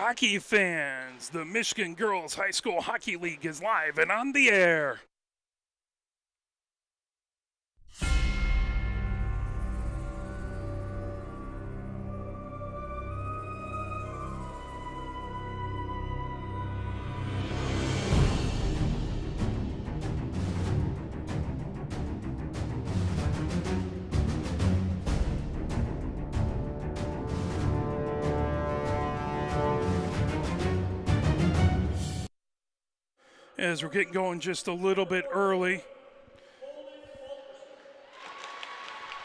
Hockey fans, the Michigan Girls High School Hockey League is live and on the air. As we're getting going just a little bit early.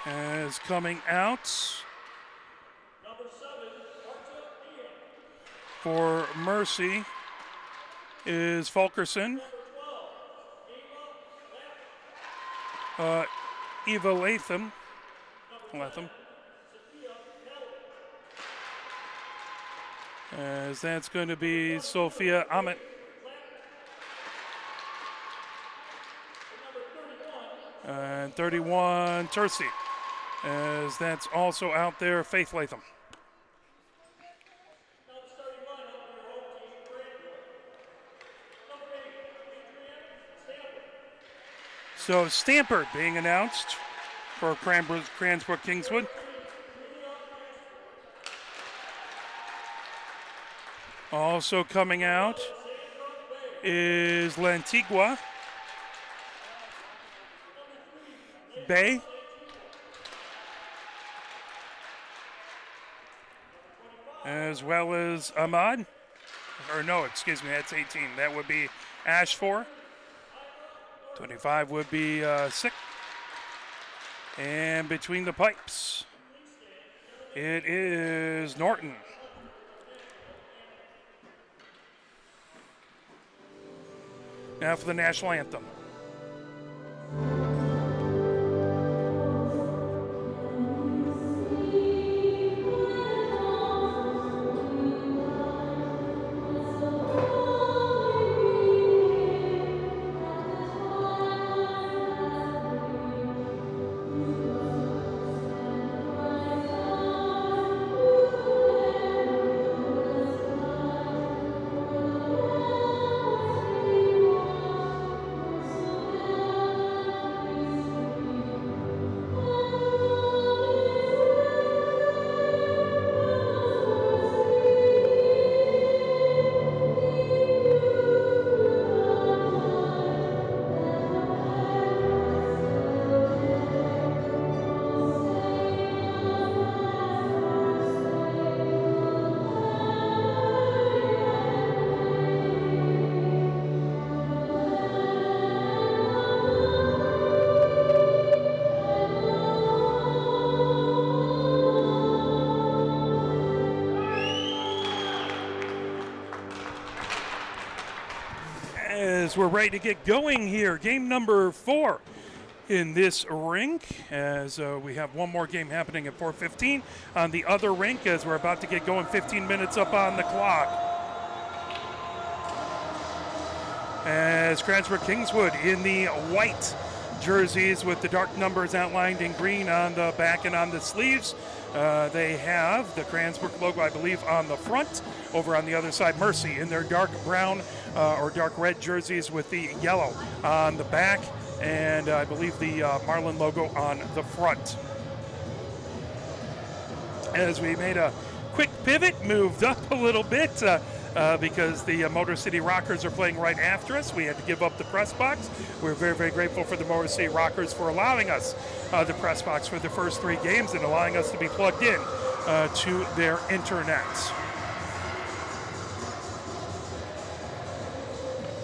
As coming out for Mercy is Fulkerson. Eva Latham. As that's going to be Sophia Ahmet. And 31, Tercy, as that's also out there, Faith Latham. So Stamper being announced for Cranbrook Kingswood. Also coming out is Lantigua Bay. As well as Ahmad. Or no, excuse me, that's 18. That would be Ashford. 25 would be Sick. And between the pipes, it is Norton. Now for the national anthem. We're ready to get going here. Game number 4 in this rink, as we have one more game happening at 4:15 on the other rink, as we're about to get going. 15 minutes up on the clock. As Cranbrook Kingswood in the white jerseys with the dark numbers outlined in green on the back and on the sleeves. They have the Cranbrook logo, I believe, on the front. Over on the other side, Mercy in their dark brown or dark red jerseys with the yellow on the back, and I believe the Marlin logo on the front. As we made a quick pivot, moved up a little bit because the Motor City Rockers are playing right after us. We had to give up the press box. We're very, very grateful for the Motor City Rockers for allowing us the press box for the first 3 games and allowing us to be plugged in to their internet.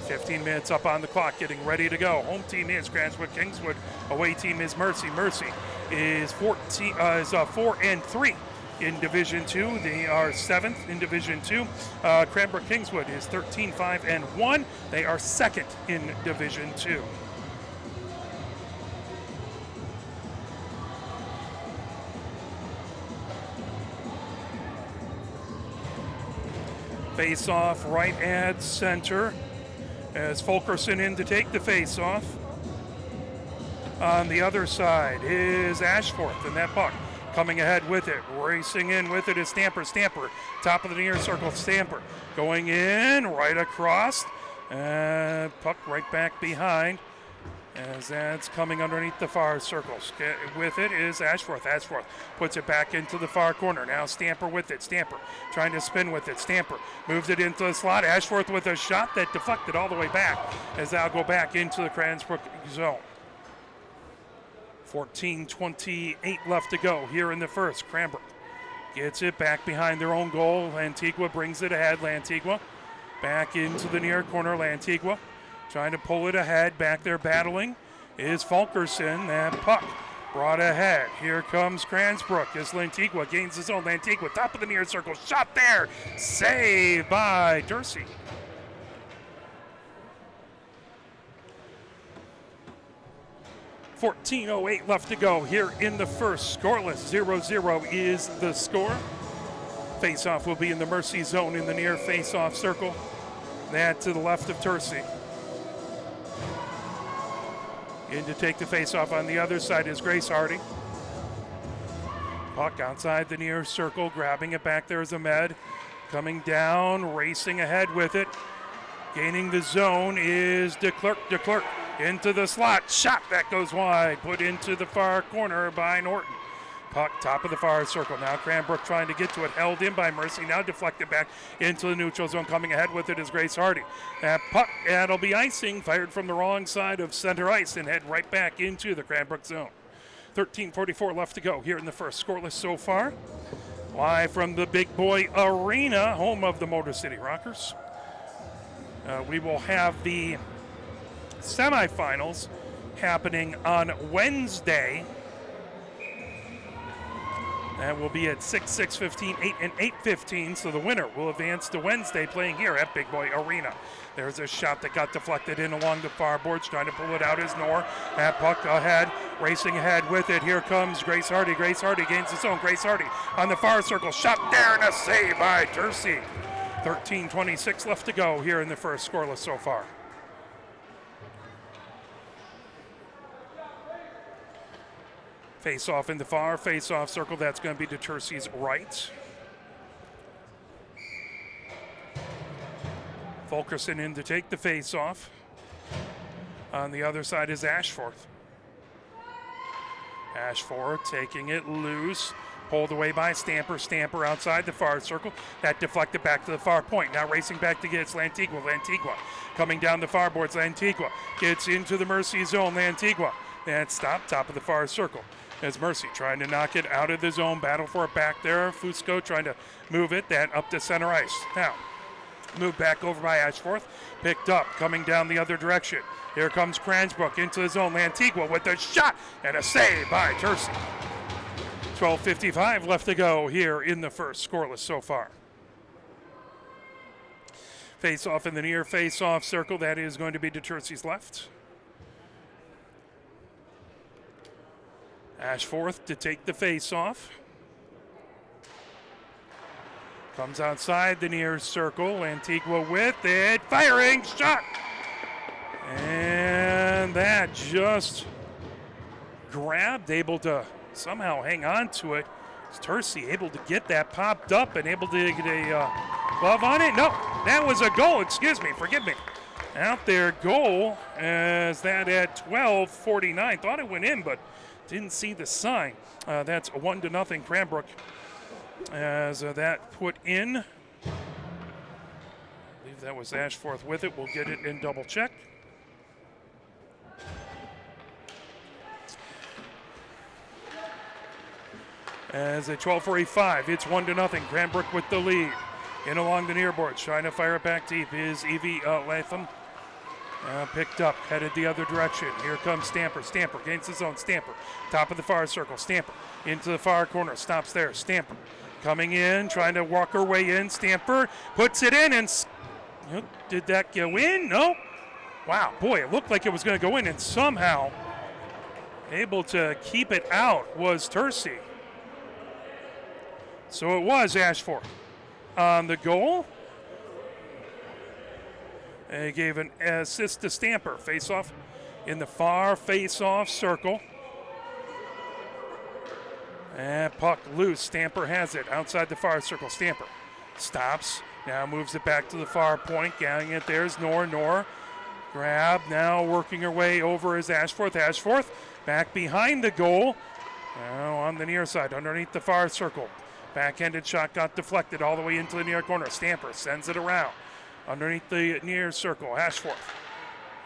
15 minutes up on the clock, getting ready to go. Home team is Cranbrook Kingswood. Away team is Mercy. Mercy is 4-3 in Division 2. They are 7th in Division 2. Cranbrook Kingswood is 13-5-1. They are 2nd in Division 2. Face off right at center. As Fulkerson in to take the face-off. On the other side is Ashforth, and that puck coming ahead with it, racing in with it is Stamper. Stamper, top of the near circle, Stamper going in, right across, puck right back behind as that's coming underneath the far circles. With it is Ashforth. Ashforth puts it back into the far corner. Now Stamper with it. Stamper trying to spin with it. Stamper moves it into the slot. Ashforth with a shot that deflected all the way back as they'll go back into the Cranbrook zone. 14:28 left to go here in the first. Cranbrook gets it back behind their own goal. Lantigua brings it ahead. Lantigua back into the near corner. Lantigua trying to pull it ahead. Back there battling is Fulkerson. That puck brought ahead. Here comes Cranbrook as Lantigua gains his own. Lantigua, top of the near circle. Shot there. Saved by Dursey. 14:08 left to go here in the first. Scoreless, 0-0 is the score. Face-off will be in the Mercy zone in the near face-off circle. That to the left of Dursey. In to take the face-off on the other side is Grace Hardy. Puck outside the near circle, grabbing it back there is Ahmed. Coming down, racing ahead with it. Gaining the zone is DeClerc. DeClerc into the slot. Shot that goes wide. Put into the far corner by Norton. Puck top of the far circle. Now Cranbrook trying to get to it. Held in by Mercy. Now deflected back into the neutral zone. Coming ahead with it is Grace Hardy. That puck, that'll be icing. Fired from the wrong side of center ice and head right back into the Cranbrook zone. 13:44 left to go here in the first. Scoreless so far. Live from the Big Boy Arena, home of the Motor City Rockers. We will have the semifinals happening on Wednesday. That will be at 6, 6:15, 8, and 8:15. So the winner will advance to Wednesday playing here at Big Boy Arena. There's a shot that got deflected in along the far boards. Trying to pull it out is Knorr. That puck ahead, racing ahead with it. Here comes Grace Hardy. Grace Hardy gains his own. Grace Hardy on the far circle. Shot there and a save by Dursey. 13:26 left to go here in the first. Scoreless so far. Face-off in the far face-off circle. That's going to be to Dursey's right. Fulkerson in to take the face-off. On the other side is Ashforth. Ashforth taking it loose. Pulled away by Stamper. Stamper outside the far circle. That deflected back to the far point. Now racing back to get it's Lantigua. Lantigua coming down the far boards. Lantigua gets into the Mercy zone. Lantigua. That stop, top of the far circle. As Mercy trying to knock it out of the zone. Battle for it back there. Fusco trying to move it. That up to center ice. Now, moved back over by Ashforth. Picked up, coming down the other direction. Here comes Cranbrook into the zone. Lantigua with a shot and a save by Dursey. 12:55 left to go here in the first. Scoreless so far. Face-off in the near face-off circle. That is going to be to Dursey's left. Ashforth to take the face-off. Comes outside the near circle. Antigua with it. Firing shot. And that just grabbed, able to somehow hang on to it. Is Dursey able to get that popped up and able to get a glove on it? No, that was a goal. Excuse me. Forgive me. Out there goal as that at 12:49. Thought it went in, but didn't see the sign. That's a 1-0 Cranbrook as that put in. I believe that was Ashforth with it. We'll get it in double check. As at 12:45, it's 1-0. Cranbrook with the lead. In along the near boards, trying to fire it back deep is Evie Latham. Picked up, headed the other direction. Here comes Stamper. Stamper gains his own. Stamper, top of the far circle. Stamper into the far corner, stops there. Stamper coming in, trying to walk her way in. Stamper puts it in, and did that go in? No. Wow, boy, it looked like it was going to go in, and somehow able to keep it out was Dursey. So it was Ashforth on the goal. And he gave an assist to Stamper. Face-off in the far face-off circle. And puck loose. Stamper has it outside the far circle. Stamper stops. Now moves it back to the far point. Getting it. There's Nor. Grab. Now working her way over is Ashforth. Ashforth back behind the goal. Now on the near side, underneath the far circle. Backhanded shot got deflected all the way into the near corner. Stamper sends it around underneath the near circle. Ashforth.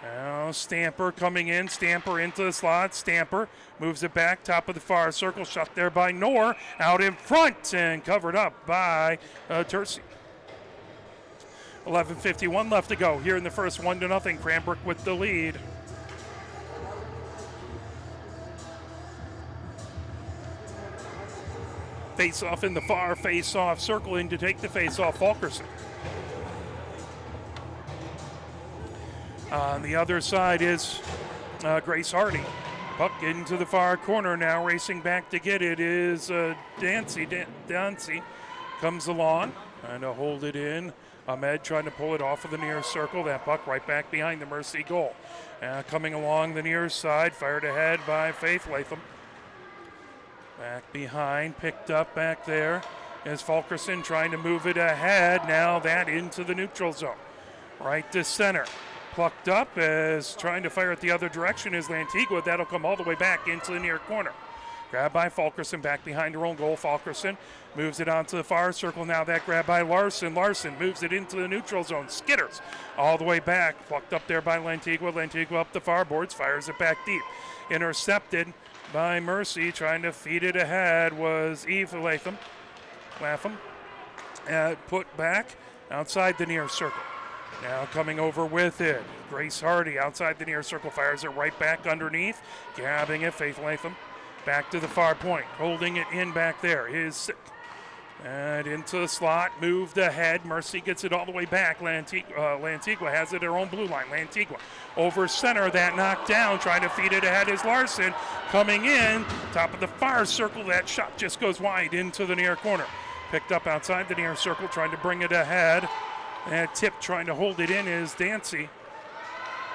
Now Stamper coming in. Stamper into the slot. Stamper moves it back, top of the far circle. Shot there by Nor. Out in front and covered up by Tercey. 11:51 left to go here in the first. 1-0. Cranbrook with the lead. Face-off in the far face-off circle. In to take the face-off, Fulkerson. On the other side is Grace Hardy. Puck into the far corner now. Racing back to get it is Dancy. Dancy comes along trying to hold it in. Ahmed trying to pull it off of the near circle. That puck right back behind the Mercy goal. Coming along the near side. Fired ahead by Faith Latham. Back behind. Picked up back there is Fulkerson trying to move it ahead. Now that into the neutral zone. Right to center. Plucked up as trying to fire it the other direction is Lantigua. That'll come all the way back into the near corner. Grab by Fulkerson back behind her own goal. Fulkerson moves it onto the far circle. Now that grab by Larson. Larson moves it into the neutral zone. Skitters all the way back. Plucked up there by Lantigua. Lantigua up the far boards. Fires it back deep. Intercepted by Mercy. Trying to feed it ahead was Eve Latham. Put back outside the near circle. Now coming over with it, Grace Hardy outside the near circle, fires it right back underneath, grabbing it, Faith Latham, back to the far point, holding it in back there, is Sick. And into the slot, moved ahead, Mercy gets it all the way back, Lantigua has it at her own blue line, Lantigua over center, that knocked down, trying to feed it ahead is Larson, coming in, top of the far circle, that shot just goes wide into the near corner. Picked up outside the near circle, trying to bring it ahead. And Tip trying to hold it in is Dancy.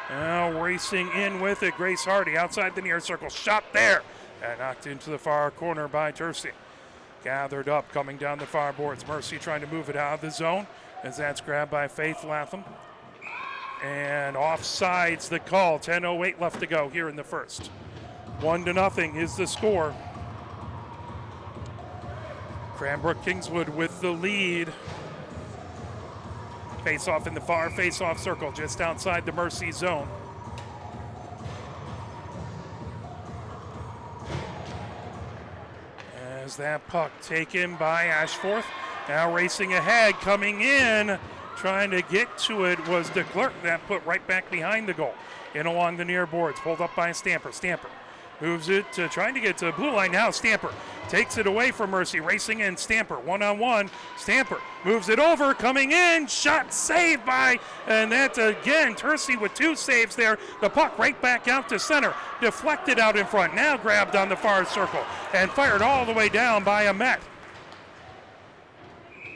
Now racing in with it, Grace Hardy outside the near circle. Shot there. And knocked into the far corner by Tercey. Gathered up, coming down the far boards. Mercy trying to move it out of the zone as that's grabbed by Faith Latham. And offsides the call. 10:08 left to go here in the first. 1-0 is the score. Cranbrook Kingswood with the lead. Face-off in the far face-off circle, just outside the Mercy zone. As that puck taken by Ashforth. Now racing ahead, coming in, trying to get to it was DeClerc. That put right back behind the goal. In along the near boards, pulled up by Stamper. Stamper moves it, trying to get to the blue line now. Stamper takes it away from Mercy, racing in. Stamper, one-on-one. Stamper moves it over, coming in. Shot saved by, and that's again, Tercey with two saves there. The puck right back out to center. Deflected out in front. Now grabbed on the far circle and fired all the way down by Ahmet.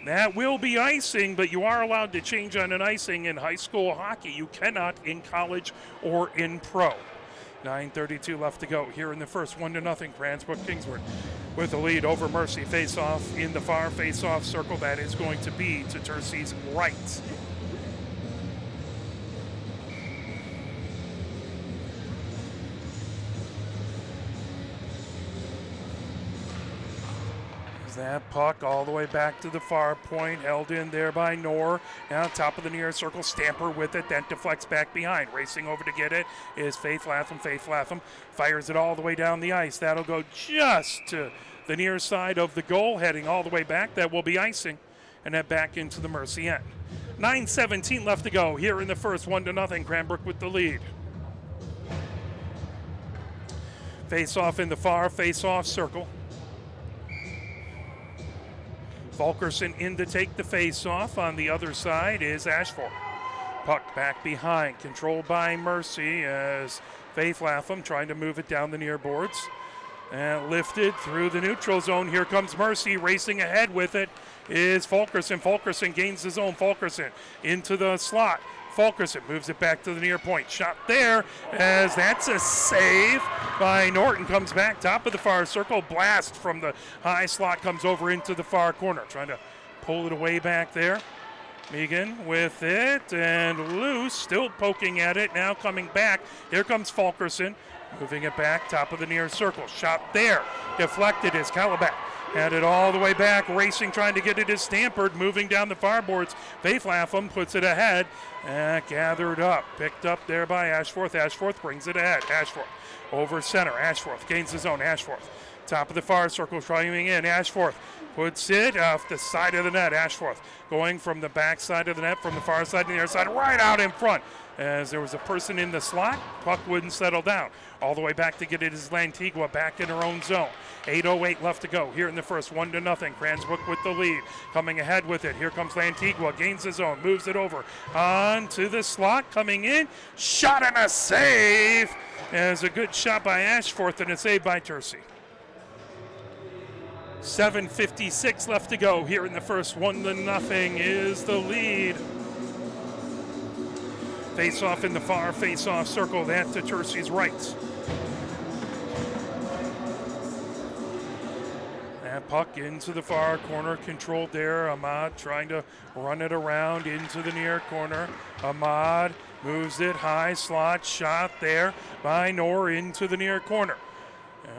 That will be icing, but you are allowed to change on an icing in high school hockey. You cannot in college or in pro. 9:32 left to go here in the first. 1-0. Cranbrook Kingswood with the lead over Mercy. Face-off in the far face-off circle. That is going to be to Tercey's right. That puck all the way back to the far point, held in there by Nor. Now top of the near circle, Stamper with it, then deflects back behind. Racing over to get it is Faith Latham. Faith Latham fires it all the way down the ice. That'll go just to the near side of the goal, heading all the way back. That will be icing, and then back into the Mercy end. 9:17 left to go here in the first. 1-0. Cranbrook with the lead. Face-off in the far face-off circle. Fulkerson in to take the face-off. On the other side is Ashford. Puck back behind, controlled by Mercy as Faith Latham trying to move it down the near boards. And lifted through the neutral zone. Here comes Mercy racing ahead with it is Fulkerson. Fulkerson gains his own. Fulkerson into the slot. Fulkerson moves it back to the near point. Shot there, as that's a save by Norton. Comes back, top of the far circle. Blast from the high slot comes over into the far corner. Trying to pull it away back there. Megan with it, and loose, still poking at it, now coming back. Here comes Fulkerson, moving it back, top of the near circle. Shot there, deflected is Calabat. Had it all the way back, racing, trying to get it is Stampert, moving down the far boards. Faith Lapham puts it ahead, gathered up, picked up there by Ashforth. Ashforth brings it ahead. Ashforth over center. Ashforth gains his own. Ashforth, top of the far circle, trying in. Ashforth puts it off the side of the net. Ashforth going from the back side of the net, from the far side to the other side, right out in front. As there was a person in the slot, puck wouldn't settle down. All the way back to get it is Lantigua back in her own zone. 8:08 left to go here in the first, 1-0. Cranbrook with the lead, coming ahead with it. Here comes Lantigua, gains his own, moves it over on to the slot, coming in, shot and a save. As a good shot by Ashforth and a save by Tercey. 7:56 left to go here in the first, 1-0 is the lead. Face-off in the far face-off circle, that to Tercey's right. That puck into the far corner, controlled there. Ahmad trying to run it around into the near corner. Ahmad moves it high, slot, shot there by Knorr into the near corner.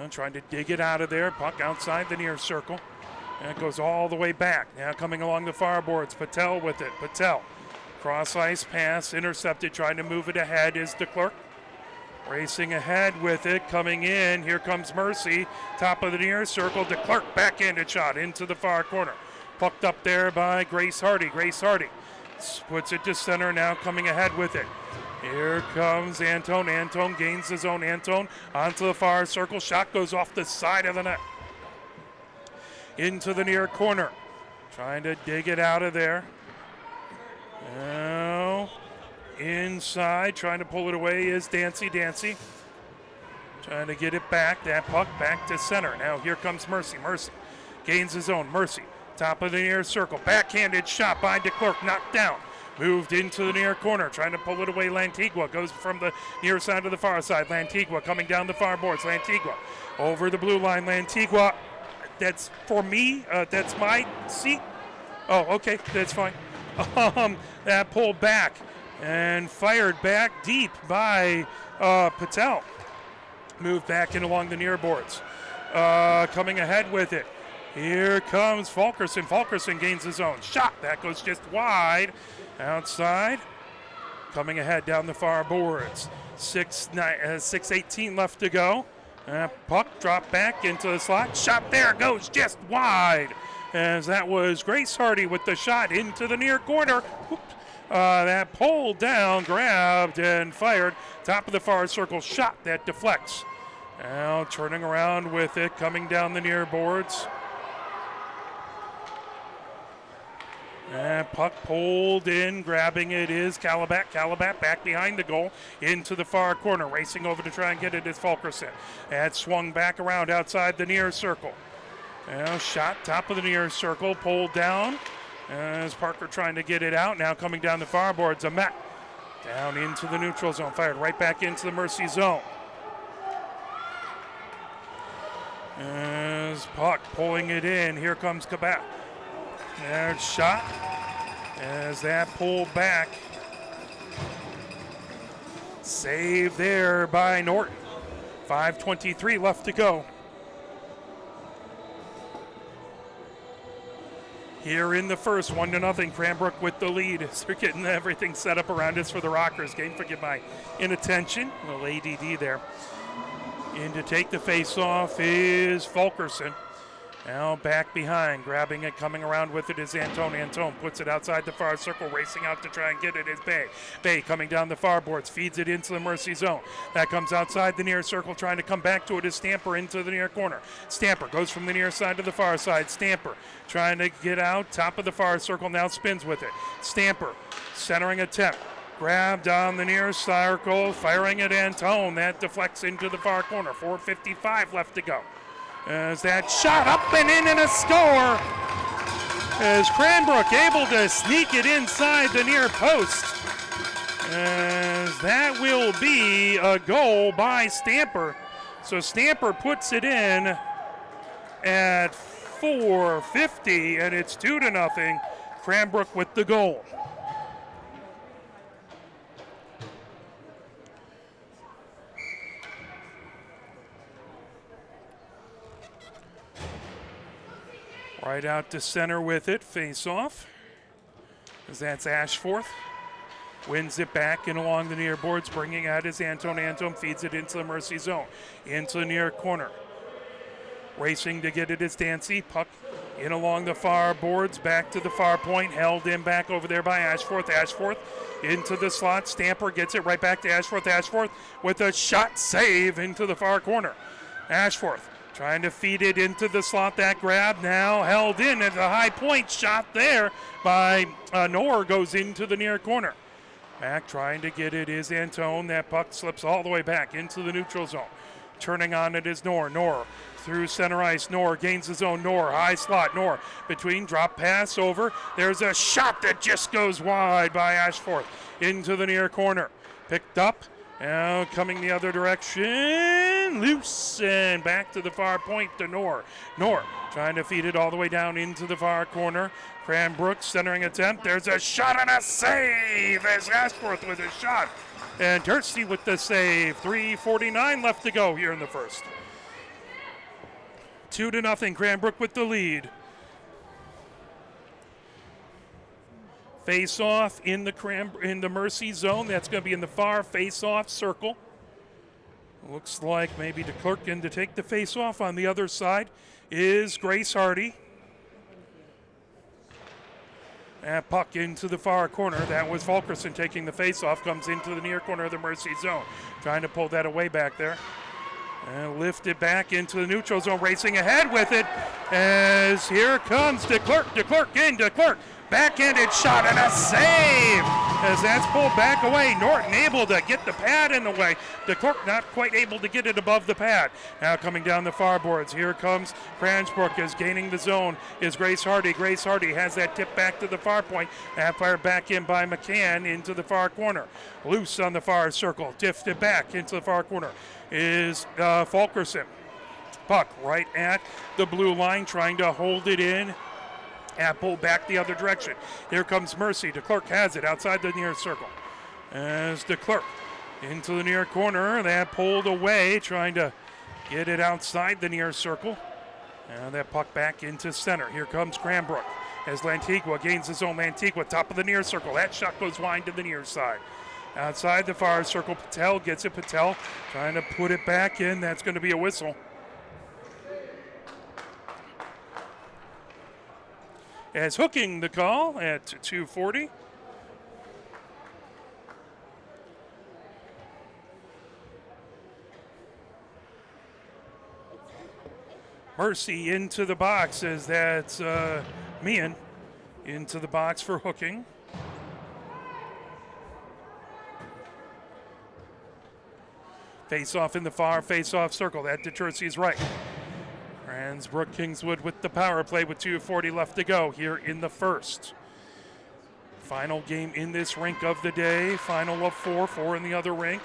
Trying to dig it out of there, puck outside the near circle. And it goes all the way back. Now coming along the far boards, Patel with it. Patel, cross ice pass, intercepted, trying to move it ahead is DeClerc. Racing ahead with it, coming in. Here comes Mercy, top of the near circle. DeClerc backhanded shot into the far corner. Pucked up there by Grace Hardy. Grace Hardy puts it to center, now coming ahead with it. Here comes Antone. Antone gains his own. Antone onto the far circle. Shot goes off the side of the net. Into the near corner. Trying to dig it out of there. Now inside, trying to pull it away is Dancy. Dancy trying to get it back. That puck back to center. Now here comes Mercy. Mercy gains his own. Mercy, top of the near circle. Backhanded shot by DeClerc, knocked down. Moved into the near corner, trying to pull it away. Lantigua goes from the near side to the far side. Lantigua coming down the far boards. Lantigua over the blue line. Lantigua, that's for me. That's my seat. Oh, okay, that's fine. That pulled back and fired back deep by Patel. Moved back in along the near boards. Coming ahead with it. Here comes Fulkerson. Fulkerson gains his own. Shot, that goes just wide. Outside, coming ahead down the far boards. 6:18 left to go. Puck dropped back into the slot. Shot there, goes just wide. As that was Grace Hardy with the shot into the near corner. That pulled down, grabbed and fired. Top of the far circle, shot that deflects. Now turning around with it, coming down the near boards. And puck pulled in, grabbing it is Calabat. Calabat back behind the goal into the far corner, racing over to try and get it is Fulkerson. That swung back around outside the near circle. Now shot top of the near circle, pulled down as Parker trying to get it out. Now coming down the far boards, Amet down into the neutral zone, fired right back into the Mercy zone. As puck pulling it in, here comes Kabat. There's shot as that pulled back. Save there by Norton. 5:23 left to go. Here in the first, 1-0. Cranbrook with the lead. As they're getting everything set up around us for the Rockers game. Forgive my inattention. A little ADD there. In to take the face-off is Fulkerson. Now back behind, grabbing it, coming around with it is Antone. Antone puts it outside the far circle, racing out to try and get it is Bay. Bay coming down the far boards, feeds it into the Mercy zone. That comes outside the near circle, trying to come back to it is Stamper into the near corner. Stamper goes from the near side to the far side. Stamper trying to get out, top of the far circle, now spins with it. Stamper, centering attempt. Grabbed on the near circle, firing at Antone. That deflects into the far corner. 4:55 left to go. As that shot up and in and a score. As Cranbrook able to sneak it inside the near post. As that will be a goal by Stamper. So Stamper puts it in at 4:50, and it's 2-0. Cranbrook with the goal. Right out to center with it, face off. As that's Ashforth. Wins it back and along the near boards, bringing out his Antone. Antone feeds it into the Mercy zone, into the near corner. Racing to get it is Dancy. Puck in along the far boards, back to the far point, held in back over there by Ashforth. Ashforth into the slot. Stamper gets it right back to Ashforth. Ashforth with a shot save into the far corner. Ashforth trying to feed it into the slot. That grab now held in at the high point. Shot there by Knorr goes into the near corner. Back trying to get it is Antone. That puck slips all the way back into the neutral zone. Turning on it is Knorr. Knorr through center ice. Knorr gains his own. Knorr high slot. Knorr between drop pass over. There's a shot that just goes wide by Ashforth into the near corner. Picked up. Now coming the other direction. Loose and back to the far point to Knorr. Knorr trying to feed it all the way down into the far corner. Cranbrook centering attempt. There's a shot and a save as Ashforth with a shot. And Dursey with the save. 3:49 left to go here in the first. 2-0. Cranbrook with the lead. Face off in the Mercy zone. That's going to be in the far face off circle. Looks like maybe DeClerc in to take the face off. On the other side is Grace Hardy. And puck into the far corner. That was Fulkerson taking the face-off. Comes into the near corner of the Mercy zone. Trying to pull that away back there. And lift it back into the neutral zone. Racing ahead with it. As here comes DeClerc. DeClerc in. DeClerc. Backhanded shot and a save. As that's pulled back away. Norton able to get the pad in the way. DeClerc not quite able to get it above the pad. Now coming down the far boards. Here comes Cranbrook is gaining the zone. Is Grace Hardy. Grace Hardy has that tip back to the far point. That fired back in by McCann into the far corner. Loose on the far circle. Tiffed it back into the far corner is Fulkerson. Puck right at the blue line trying to hold it in. Pulled back the other direction. Here comes Mercy. DeClerc has it outside the near circle. As DeClerc into the near corner. That pulled away, trying to get it outside the near circle. And that puck back into center. Here comes Cranbrook as Lantigua gains his own. Lantigua, top of the near circle. That shot goes wide to the near side. Outside the far circle, Patel gets it. Patel trying to put it back in. That's going to be a whistle. As hooking the call at 2:40. Mercy into the box as that's Meehan into the box for hooking. Face off in the far face off circle. That to Tercey's right. Cranbrook Kingswood with the power play with 2:40 left to go here in the first. Final game in this rink of the day. Final of 4 in the other rink.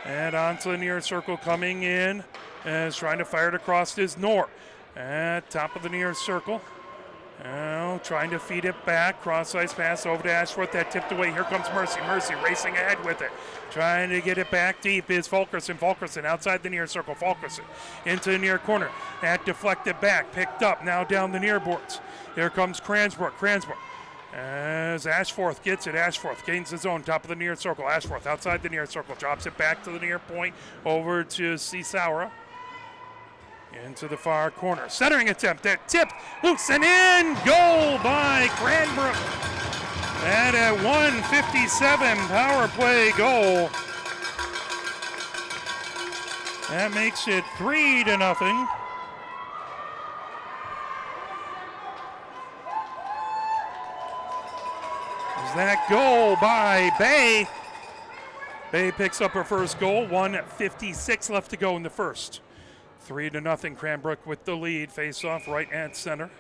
And onto the near circle coming in as trying to fire it across is Knorr. At top of the near circle. Now trying to feed it back. Cross ice pass over to Ashworth. That tipped away. Here comes Mercy. Mercy racing ahead with it. Trying to get it back deep is Fulkerson. Fulkerson outside the near circle. Fulkerson into the near corner. That deflected back. Picked up. Now down the near boards. Here comes Cranbrook. Cranbrook. As Ashforth gets it. Ashforth gains his own. Top of the near circle. Ashforth outside the near circle. Drops it back to the near point. Over to Cisaura. Into the far corner. Centering attempt. That tipped. Loose and in. Goal by Cranbrook. And a 1:57 power play goal. That makes it 3-0. Is that goal by Bay. Bay picks up her first goal. 1:56 left to go in the first. 3-0. Cranbrook with the lead. Face off right at center.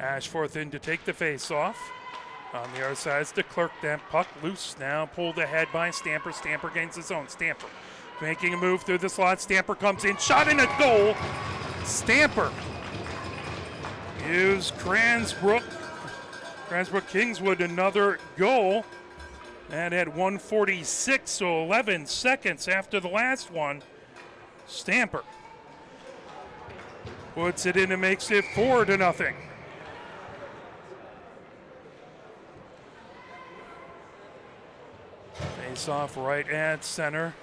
Ashforth in to take the face-off. On the other side is DeClerc. That puck loose, now pulled ahead by Stamper. Stamper gains his own. Stamper making a move through the slot. Stamper comes in, shot in a goal. Stamper gives Cranbrook Kingswood another goal. And at 1:46, so 11 seconds after the last one, Stamper puts it in and makes it 4-0. Face off right at center.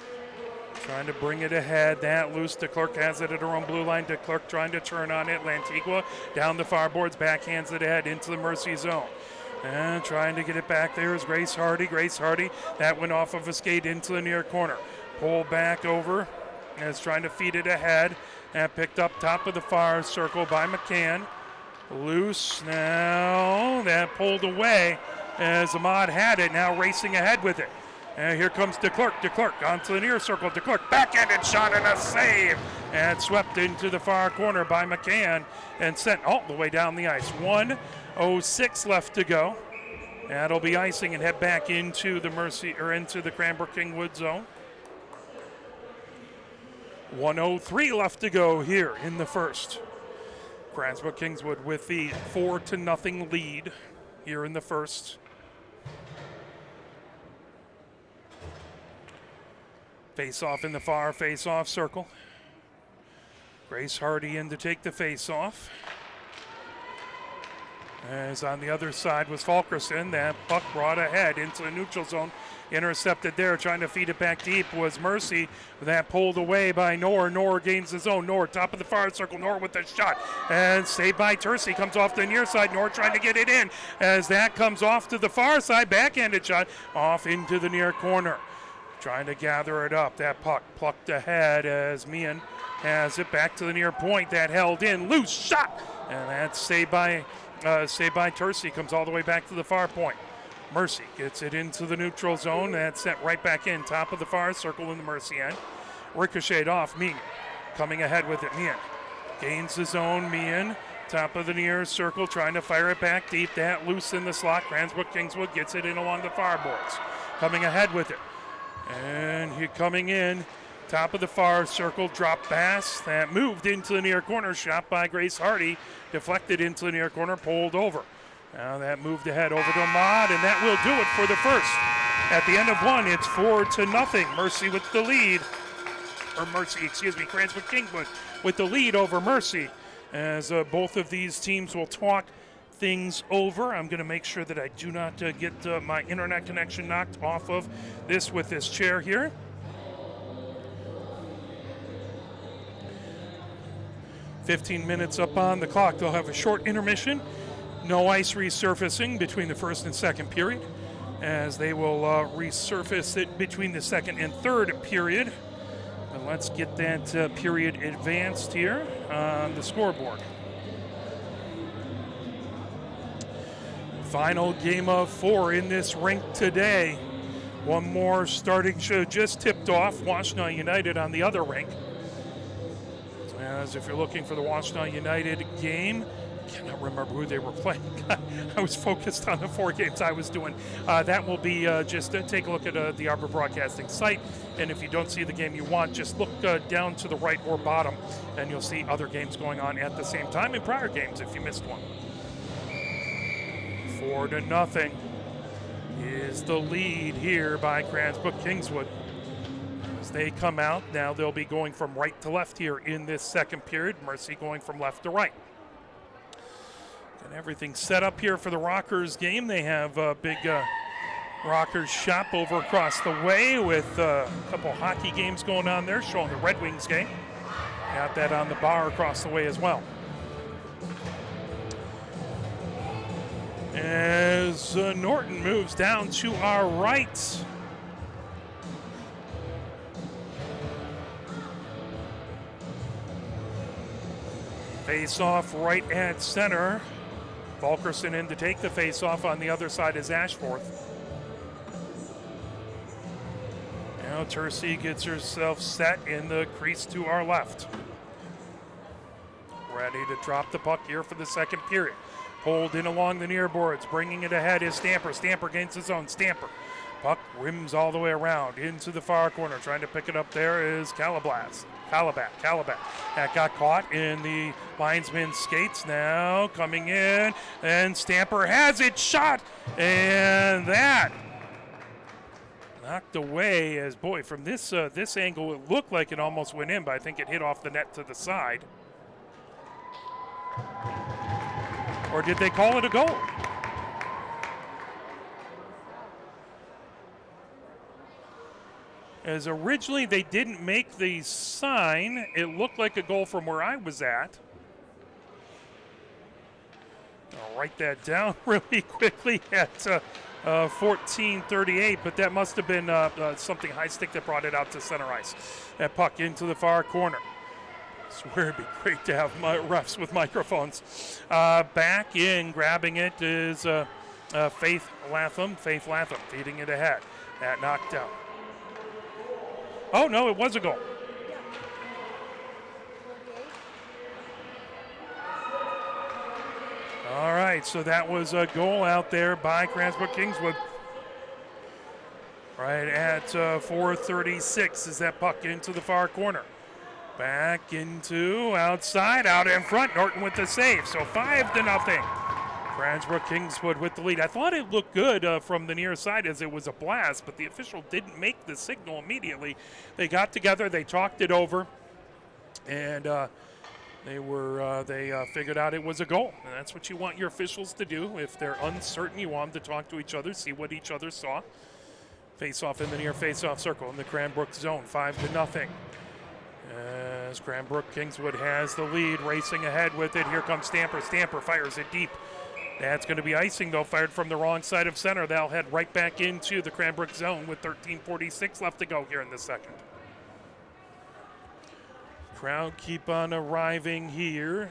Trying to bring it ahead. That loose. DeClerc has it at her own blue line. DeClerc trying to turn on it. Lantigua down the far boards. Backhands it ahead into the Mercy zone. And trying to get it back there is Grace Hardy. Grace Hardy, that went off of a skate into the near corner. Pull back over as trying to feed it ahead. And picked up top of the far circle by McCann. Loose now. That pulled away as Ahmad had it. Now racing ahead with it. And here comes DeClerc. DeClerc onto the near circle. DeClerc backhanded shot and a save. And swept into the far corner by McCann and sent all the way down the ice. 1:06 left to go. That'll be icing and head back into the into the Cranbrook Kingswood zone. 1:03 left to go here in the first. Cranbrook Kingswood with the 4-0 lead here in the first. Face-off in the far face-off circle. Grace Hardy in to take the face-off. As on the other side was Fulkerson. That puck brought ahead into the neutral zone. Intercepted there, trying to feed it back deep was Mercy. That pulled away by Knorr. Knorr gains his own. Knorr, top of the far circle. Knorr with the shot. And saved by Tercey. Comes off the near side. Knorr trying to get it in. As that comes off to the far side. Backhanded shot off into the near corner. Trying to gather it up. That puck plucked ahead as Meehan has it back to the near point. That held in. Loose shot. And that's saved by Tercey. Comes all the way back to the far point. Mercy gets it into the neutral zone. That's sent right back in. Top of the far circle in the Mercy end. Ricocheted off. Meehan coming ahead with it. Meehan gains his own. Meehan top of the near circle. Trying to fire it back deep. That loose in the slot. Cranbrook Kingswood gets it in along the far boards. Coming ahead with it. And he coming in, top of the far circle, drop pass that moved into the near corner, shot by Grace Hardy, deflected into the near corner, pulled over. Now that moved ahead over to Ahmad, and that will do it for the first. At the end of one, it's 4-0. Mercy with the lead, Cranbrook Kingswood with the lead over Mercy, as both of these teams will talk things over. I'm going to make sure that I do not get my internet connection knocked off of this with this chair here. "15 minutes up on the clock. They'll have a short intermission. No ice resurfacing between the first and second period, as they will resurface it between the second and third period. And let's get that period advanced here on the scoreboard. Final game of 4 in this rink today. One more starting show just tipped off. Washtenaw United on the other rink. As if you're looking for the Washtenaw United game, cannot remember who they were playing. I was focused on the 4 games I was doing. That will be just take a look at the Arbor Broadcasting site. And if you don't see the game you want, just look down to the right or bottom, and you'll see other games going on at the same time and prior games if you missed one. 4-0 is the lead here by Cranbrook Kingswood. As they come out, now they'll be going from right to left here in this second period. Mercy going from left to right. And everything set up here for the Rockers game. They have a big Rockers shop over across the way with a couple hockey games going on there, showing the Red Wings game. Got that on the bar across the way as well. As Norton moves down to our right. Face off right at center. Fulkerson in to take the face off. On the other side is Ashforth. Now Tercey gets herself set in the crease to our left. Ready to drop the puck here for the second period. Pulled in along the near boards. Bringing it ahead is Stamper. Stamper gains his own. Stamper. Puck rims all the way around into the far corner. Trying to pick it up there is Calabat. That got caught in the linesman's skates. Now coming in, and Stamper has it shot, and that knocked away. As boy, from this angle, it looked like it almost went in, but I think it hit off the net to the side. Or did they call it a goal? As originally they didn't make the sign, it looked like a goal from where I was at. I'll write that down really quickly at 14:38, but that must have been something high stick that brought it out to center ice. That puck into the far corner. I swear it'd be great to have my refs with microphones. Back in, grabbing it is Faith Latham. Faith Latham feeding it ahead. That knocked out. Oh, no, it was a goal. All right, so that was a goal out there by Cranbrook Kingswood. Right at 4:36 is that puck into the far corner. Back into outside, out in front. Norton with the save, so 5-0. Cranbrook Kingswood with the lead. I thought it looked good from the near side as it was a blast, but the official didn't make the signal immediately. They got together, they talked it over, and they figured out it was a goal. And that's what you want your officials to do. If they're uncertain, you want them to talk to each other, see what each other saw. Face-off in the near face-off circle in the Cranbrook zone, 5-0. As Cranbrook Kingswood has the lead, racing ahead with it. Here comes Stamper. Stamper fires it deep. That's going to be icing, though, fired from the wrong side of center. That'll head right back into the Cranbrook zone with 13:46 left to go here in the second. Crowd keep on arriving here.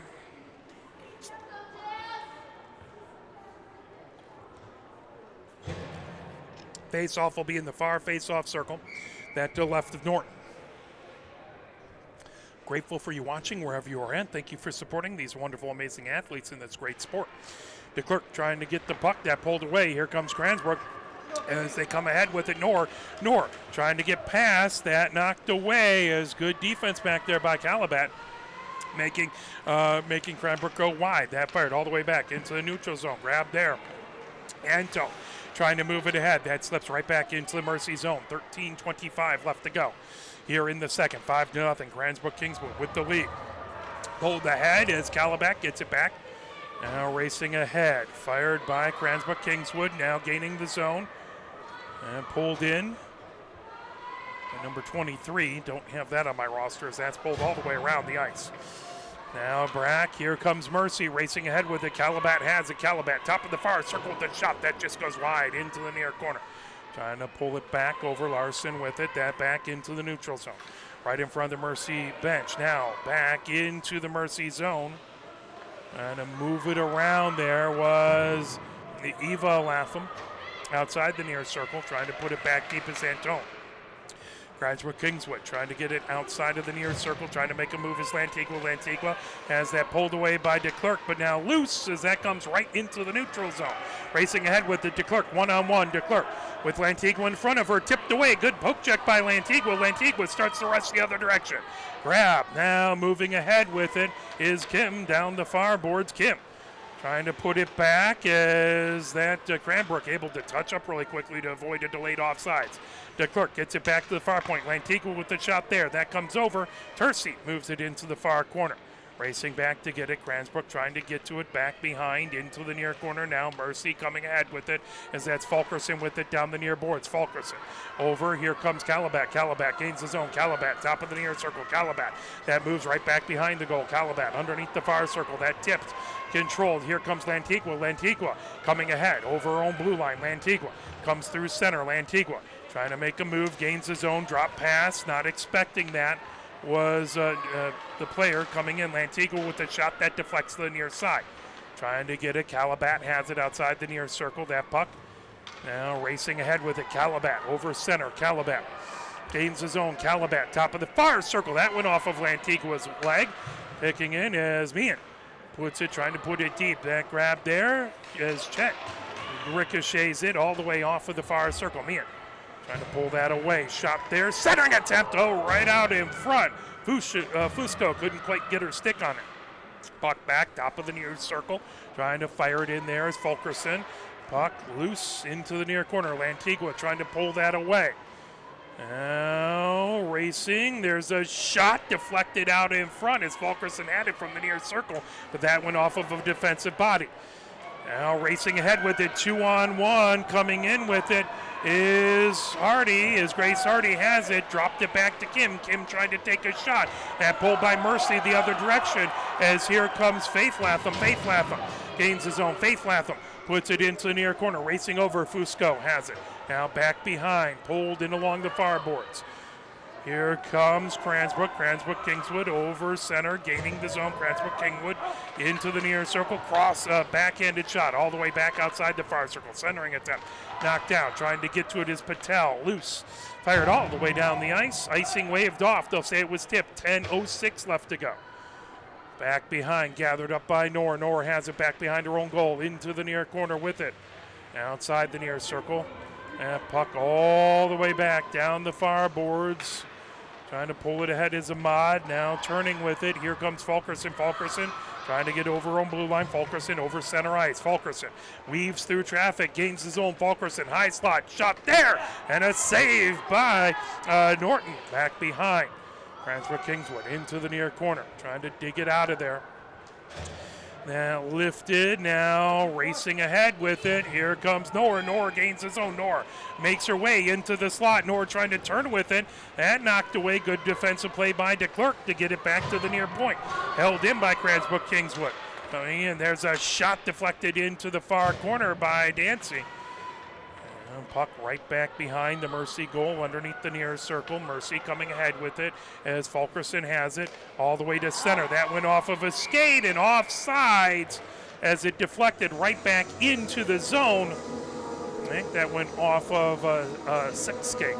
Face-off will be in the far face-off circle. That to the left of Norton. Grateful for you watching wherever you are at. Thank you for supporting these wonderful, amazing athletes in this great sport. DeClerc trying to get the puck. That pulled away. Here comes Cranbrook as they come ahead with it. Noor trying to get past. That knocked away. As good defense back there by Calabat, making Cranbrook go wide. That fired all the way back into the neutral zone. Grab there. Anto trying to move it ahead. That slips right back into the Mercy zone. 13:25 left to go here in the second. 5-0. Cranbrook Kingswood with the lead. Pulled ahead as Calabat gets it back. Now racing ahead. Fired by Cranbrook Kingswood. Now gaining the zone. And pulled in. And number 23. Don't have that on my roster as that's pulled all the way around the ice. Now Brack. Here comes Mercy racing ahead with it. Calabat has it. Calabat top of the far circle with the shot. That just goes wide into the near corner. Trying to pull it back over Larson with it. That back into the neutral zone. Right in front of the Mercy bench. Now back into the Mercy zone. And to move it around there was the Eva Latham outside the near circle, trying to put it back deep as Antone. Cranbrook Kingswood trying to get it outside of the near circle, trying to make a move as Lantigua. Lantigua has that pulled away by DeClerc, but now loose as that comes right into the neutral zone. Racing ahead with the DeClerc, one-on-one. DeClerc with Lantigua in front of her, tipped away. Good poke check by Lantigua. Lantigua starts to rush the other direction. Grab, now moving ahead with it is Kim down the far boards. Kim trying to put it back as that Cranbrook able to touch up really quickly to avoid a delayed offsides. DeClerc gets it back to the far point. Lantigua with the shot there. That comes over. Tercy moves it into the far corner. Racing back to get it. Cranbrook trying to get to it back behind into the near corner now. Mercy coming ahead with it as that's Fulkerson with it down the near boards. Fulkerson over. Here comes Calabat. Calabat gains his own. Calabat top of the near circle. Calabat. That moves right back behind the goal. Calabat underneath the far circle. That tipped. Controlled. Here comes Lantigua. Lantigua coming ahead over her own blue line. Lantigua comes through center. Lantigua trying to make a move. Gains his own. Drop pass. Not expecting that. Was the player coming in. Lantigua with a shot that deflects to the near side. Trying to get it. Calabat has it outside the near circle. That puck now racing ahead with it. Calabat over center. Calabat gains his own. Calabat top of the far circle. That went off of Lantigua's leg. Picking in is Meehan. puts it, trying to put it deep. That grab there is Chet. Ricochets it all the way off of the far circle. Meehan trying to pull that away. Shot there. Centering attempt. Oh, right out in front. Fusco couldn't quite get her stick on it. Puck back, top of the near circle. Trying to fire it in there is Fulkerson. Puck loose into the near corner. Lantigua trying to pull that away. Now racing. There's a shot deflected out in front as Fulkerson had it from the near circle, but that went off of a defensive body. Now racing ahead with it, 2-on-1. Coming in with it is Hardy, as Grace Hardy has it. Dropped it back to Kim. Kim tried to take a shot. That pulled by Mercy the other direction as here comes Faith Latham. Faith Latham gains his own. Faith Latham puts it into the near corner. Racing over, Fusco has it. Now back behind, pulled in along the far boards. Here comes Cranbrook. Cranbrook Kingswood over center, gaining the zone. Cranbrook Kingswood into the near circle. Cross, backhanded shot all the way back outside the far circle. Centering attempt. Knocked down. Trying to get to it is Patel. Loose. Fired all the way down the ice. Icing waved off. They'll say it was tipped. 10:06 left to go. Back behind. Gathered up by Knorr. Knorr has it back behind her own goal. Into the near corner with it. Outside the near circle. And puck all the way back down the far boards. Trying to pull it ahead is Ahmad. Now turning with it. Here comes Fulkerson. Fulkerson trying to get over on blue line. Fulkerson over center ice. Fulkerson weaves through traffic. Gains his own. Fulkerson high slot. Shot there. And a save by Norton. Back behind. Cranbrook Kingswood into the near corner. Trying to dig it out of there. Now lifted, now racing ahead with it. Here comes Knorr. Knorr gains his own. Knorr makes her way into the slot. Knorr trying to turn with it. That knocked away. Good defensive play by DeClerc to get it back to the near point. Held in by Cranbrook Kingswood. And there's a shot deflected into the far corner by Dancy. And puck right back behind the Mercy goal underneath the near circle. Mercy coming ahead with it as Fulkerson has it all the way to center. That went off of a skate and offsides as it deflected right back into the zone. I think that went off of a skate.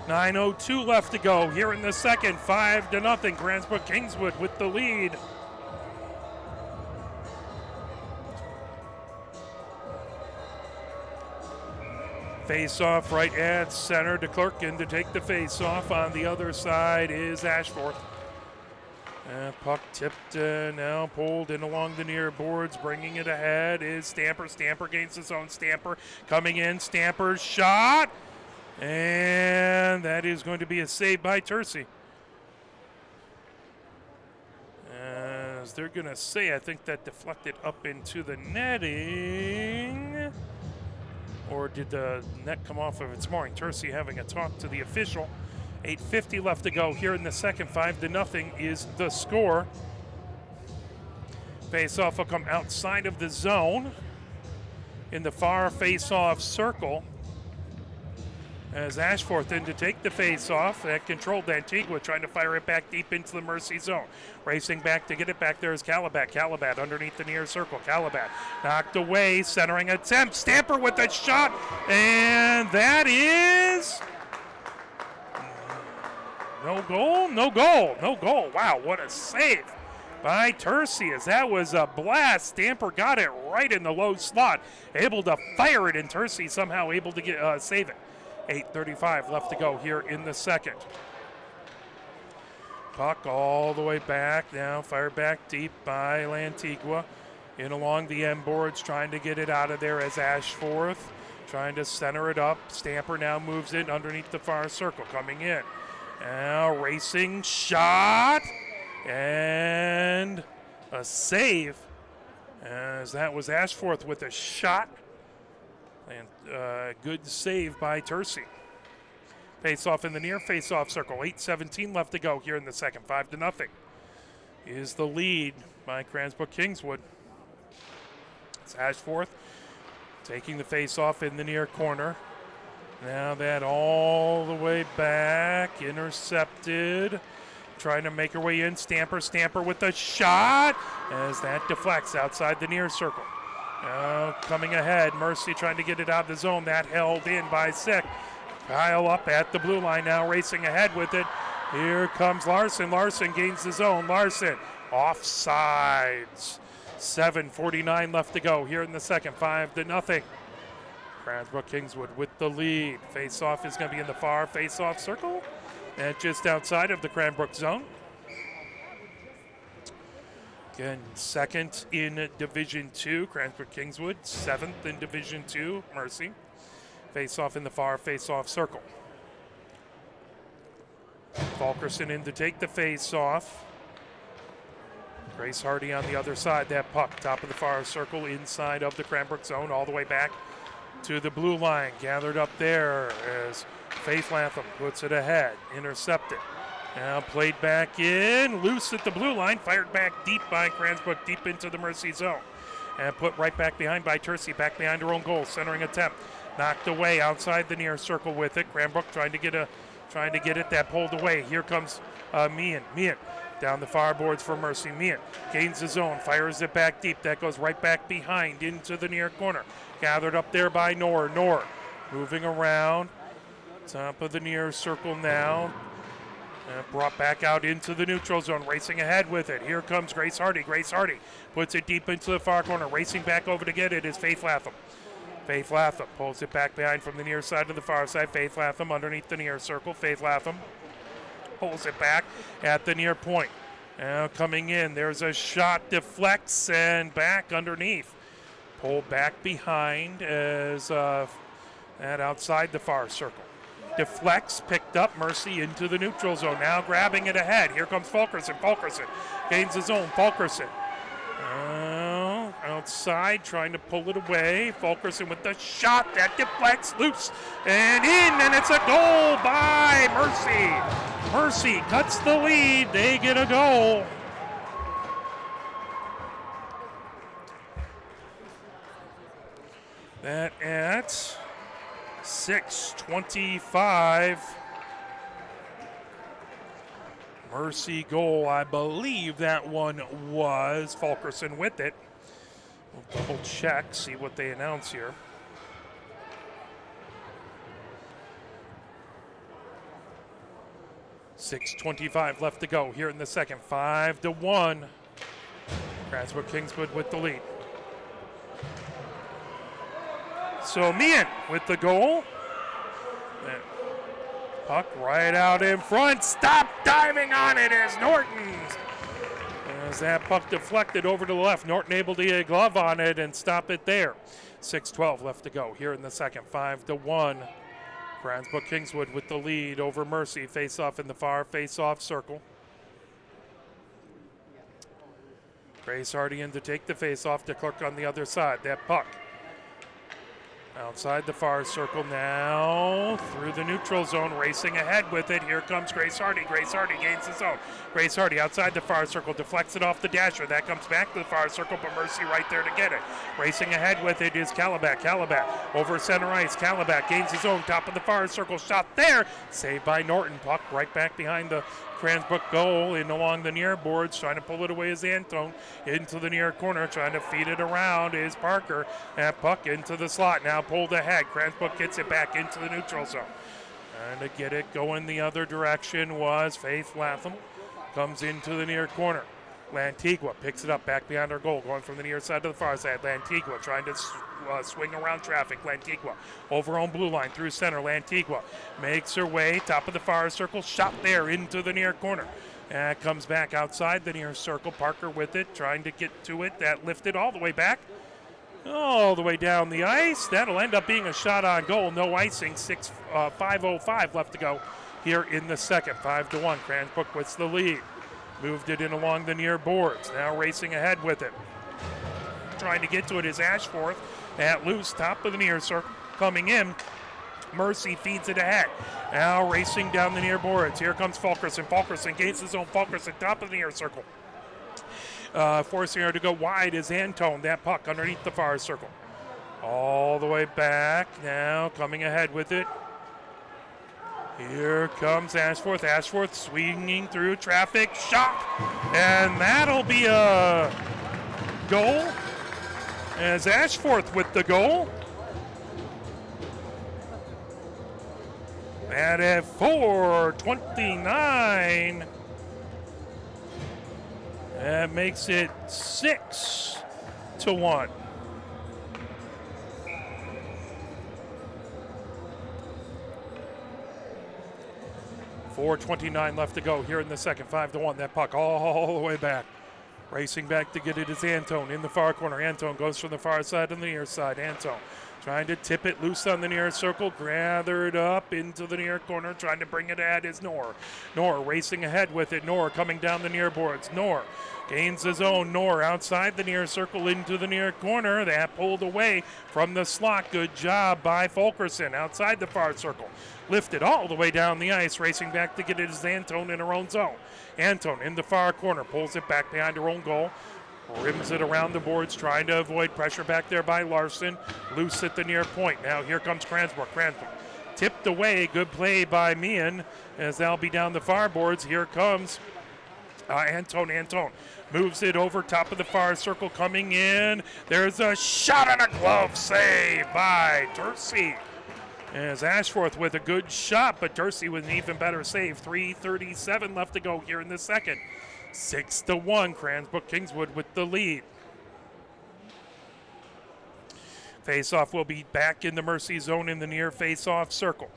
9:02 left to go here in the second. 5-0. Cranbrook Kingswood with the lead. Face-off right at center. DeClerc in to take the face-off. On the other side is Ashforth. Puck tipped, now pulled in along the near boards. Bringing it ahead is Stamper. Stamper gains his own. Stamper coming in. Stamper's shot. And that is going to be a save by Tercey. As they're going to say, I think that deflected up into the netting. Or did the net come off of its mooring? Tercey having a talk to the official. 8:50 left to go here in the second. 5-0 is the score. Face-off will come outside of the zone in the far face-off circle. As Ashforth in to take the face-off. That controlled Antigua, trying to fire it back deep into the Mercy zone. Racing back to get it back there is Calabat. Calabat underneath the near circle. Calabat knocked away, centering attempt. Stamper with a shot, and that is no goal, no goal, no goal. Wow, what a save by Tercey, as that was a blast. Stamper got it right in the low slot, able to fire it, and Tercey somehow able to get save it. 8:35 left to go here in the second. Puck all the way back now, fired back deep by Lantigua. In along the end boards, trying to get it out of there as Ashforth, trying to center it up. Stamper now moves it underneath the far circle, coming in. Now racing shot, and a save, as that was Ashforth with a shot. And good save by Tercey. Face-off in the near face-off circle. 8:17 left to go here in the second. 5-0 is the lead by Cranbrook Kingswood. It's Ashforth taking the face-off in the near corner. Now that all the way back, intercepted. Trying to make her way in. Stamper with a shot as that deflects outside the near circle. Now coming ahead, Mercy trying to get it out of the zone. That held in by Sick. Kyle up at the blue line now, racing ahead with it Here comes Larson. Larson gains the zone. Larson offsides. 7:49 left to go here in the second. 5-0. Cranbrook Kingswood with the lead. Face-off is going to be in the far face-off circle and just outside of the Cranbrook zone. Again, second in Division II, Cranbrook Kingswood. Seventh in Division II, Mercy. Face-off in the far face-off circle. Fulkerson in to take the face-off. Grace Hardy on the other side. That puck, top of the far circle, inside of the Cranbrook zone, all the way back to the blue line. Gathered up there as Faith Latham puts it ahead. Intercepted. Now played back in. Loose at the blue line. Fired back deep by Cranbrook, deep into the Mercy zone. And put right back behind by Tercey, back behind her own goal. Centering attempt. Knocked away outside the near circle with it. Cranbrook trying to get it. That pulled away. Here comes Meehan. Meehan down the far boards for Mercy. Meehan gains the zone, fires it back deep. That goes right back behind into the near corner. Gathered up there by Knorr. Knorr moving around. Top of the near circle now. And brought back out into the neutral zone, racing ahead with it. Here comes Grace Hardy. Grace Hardy puts it deep into the far corner. Racing back over to get it is Faith Latham. Faith Latham pulls it back behind from the near side to the far side. Faith Latham underneath the near circle. Faith Latham pulls it back at the near point. Now coming in, there's a shot, deflects, and back underneath. Pulled back behind as and outside the far circle. Deflects, picked up, Mercy into the neutral zone. Now grabbing it ahead. Here comes Fulkerson. Fulkerson gains the zone. Fulkerson outside, trying to pull it away. Fulkerson with the shot that deflects, loose, and in, and it's a goal by Mercy. Mercy cuts the lead. They get a goal. That at 6:25. Mercy goal, I believe that one was Fulkerson with it. We'll double check, see what they announce here. $6:25 left to go here in the second. 5-1. Cranbrook Kingswood with the lead. So Meehan with the goal. And puck right out in front. Stop diving on it as Norton. As that puck deflected over to the left. Norton able to get a glove on it and stop it there. 6:12 left to go here in the second. 5-1. Cranbrook Kingswood with the lead over Mercy. Face off in the far face off circle. Grace Hardy in to take the face off to Clark on the other side. That puck outside the far circle now, through the neutral zone, racing ahead with it. Here comes Grace Hardy. Grace Hardy gains the zone. Grace Hardy outside the far circle, deflects it off the dasher. That comes back to the far circle, but Mercy right there to get it. Racing ahead with it is Calabac. Calabac over center ice. Calabac gains his own, top of the far circle, shot there. Saved by Norton. Puck right back behind the Cranbrook goal in along the near boards, trying to pull it away is Antone. Into the near corner, trying to feed it around is Parker. That puck into the slot, now pulled ahead. Cranbrook gets it back into the neutral zone. And to get it going the other direction was Faith Latham. Comes into the near corner. Lantigua picks it up back behind her goal, going from the near side to the far side. Lantigua trying to swing around traffic. Lantigua over on blue line through center. Lantigua makes her way, top of the far circle, shot there into the near corner. And comes back outside the near circle. Parker with it, trying to get to it. That lifted all the way back, all the way down the ice. That'll end up being a shot on goal. No icing. 5:05 left to go here in the second. 5-1. Cranbrook with the lead. Moved it in along the near boards. Now racing ahead with it. Trying to get to it is Ashforth. At loose, top of the near circle. Coming in. Mercy feeds it ahead. Now racing down the near boards. Here comes Fulkerson. Fulkerson gains his own. Fulkerson, top of the near circle. Forcing her to go wide is Antone. That puck underneath the far circle. All the way back. Now coming ahead with it. Here comes Ashforth. Ashforth swinging through traffic. Shot. And that'll be a goal. As Ashforth with the goal. And at 4:29, that makes it 6-1. .429 left to go here in the second. 5-1. That puck all the way back. Racing back to get it is Antone in the far corner. Antone goes from the far side to the near side. Antone trying to tip it loose on the near circle. Gathered up into the near corner. Trying to bring it at is Knorr. Knorr racing ahead with it. Knorr coming down the near boards. Knorr gains his own. Knorr outside the near circle into the near corner. That pulled away from the slot. Good job by Fulkerson outside the far circle. Lifted all the way down the ice. Racing back to get it is Antone in her own zone. Antone in the far corner. Pulls it back behind her own goal. Rims it around the boards, trying to avoid pressure back there by Larson. Loose at the near point. Now here comes Cranbrook. Cranbrook tipped away. Good play by Meehan as they'll be down the far boards. Here comes Antone. Antone moves it over top of the far circle coming in. There's a shot and a glove save by Dursey. As Ashforth with a good shot, but Dursey with an even better save. 3:37 left to go here in the second. 6-1, Cranbrook Kingswood with the lead. Face-off will be back in the Mercy zone in the near face-off circle.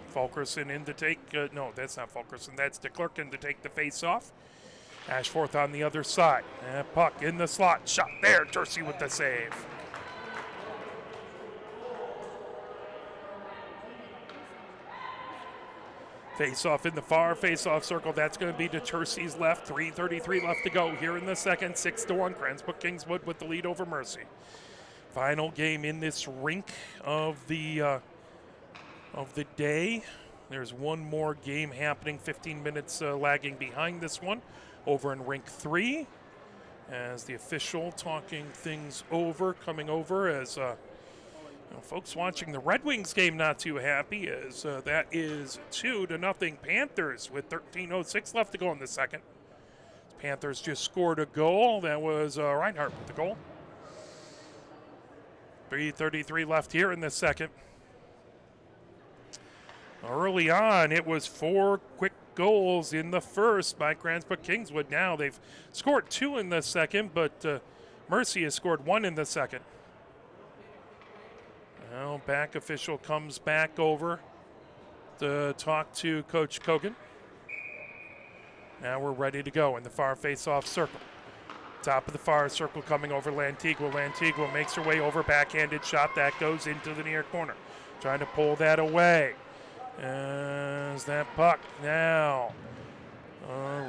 Fulkerson in to take, no, that's not Fulkerson, that's DeClerkin to take the face-off. Ashforth on the other side. And puck in the slot, shot there, Dursey with the save. Face-off in the far face-off circle. That's going to be to Dursey's left. 3:33 left to go here in the second. 6-1. Cranbrook Kingswood with the lead over Mercy. Final game in this rink of the day. There's one more game happening. 15 minutes lagging behind this one over in rink 3. As the official talking things over, coming over as. Folks watching the Red Wings game not too happy as that is 2-0 Panthers with 13:06 left to go in the second. Panthers just scored a goal. That was Reinhardt with the goal. 3:33 left here in the second. Early on, it was 4 quick goals in the first by Cranbrook Kingswood. Now they've scored 2 in the second, but Mercy has scored 1 in the second. Now back official comes back over to talk to Coach Kogan. Now we're ready to go in the far face-off circle. Top of the far circle coming over Lantigua. Lantigua makes her way over, backhanded shot. That goes into the near corner. Trying to pull that away. As that puck now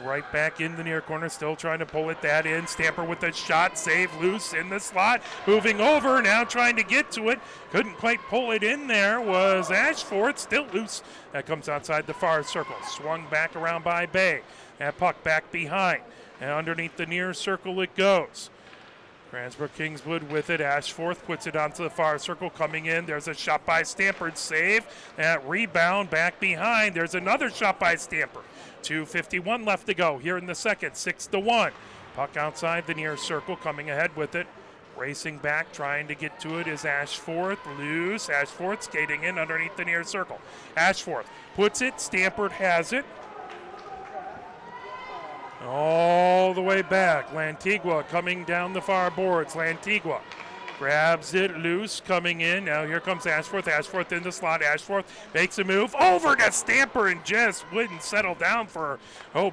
right back in the near corner, still trying to pull it that in. Stamper with a shot, save loose in the slot. Moving over, now trying to get to it. Couldn't quite pull it in there was Ashforth, still loose. That comes outside the far circle. Swung back around by Bay. That puck back behind. And underneath the near circle it goes. Cranbrook Kingswood with it. Ashforth puts it onto the far circle coming in. There's a shot by Stamper. Save. That rebound back behind. There's another shot by Stamper. 2:51 left to go here in the second. 6-1. Puck outside the near circle coming ahead with it. Racing back, trying to get to it is Ashforth. Loose. Ashforth skating in underneath the near circle. Ashforth puts it. Stamper has it. All the way back. Lantigua coming down the far boards. Lantigua grabs it loose, coming in. Now here comes Ashforth. Ashforth in the slot. Ashforth makes a move over to Stamper and just wouldn't settle down for,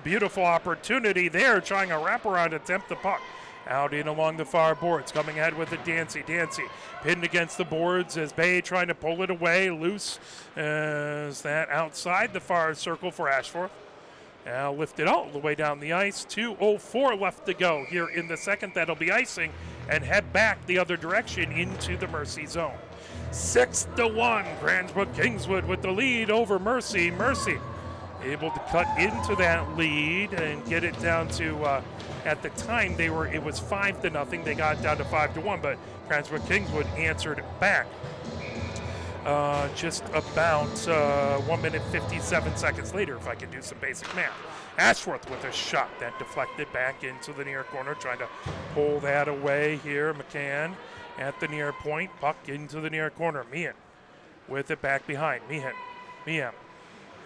beautiful opportunity there. Trying a wraparound attempt the puck. Out in along the far boards. Coming ahead with it, Dancy. Dancy pinned against the boards as Bay trying to pull it away. Loose as that outside the far circle for Ashforth. Now lifted all the way down the ice. 2:04 left to go here in the second. That'll be icing and head back the other direction into the Mercy zone. 6-1, Cranbrook Kingswood with the lead over Mercy. Mercy able to cut into that lead and get it down to, at the time it was 5-0. They got it down to 5-1, but Cranbrook Kingswood answered back. just about 1 minute 57 seconds later, if I can do some basic math. Ashworth with a shot that deflected back into the near corner, trying to pull that away here. McCann at the near point, puck into the near corner. Meehan with it back behind. Meehan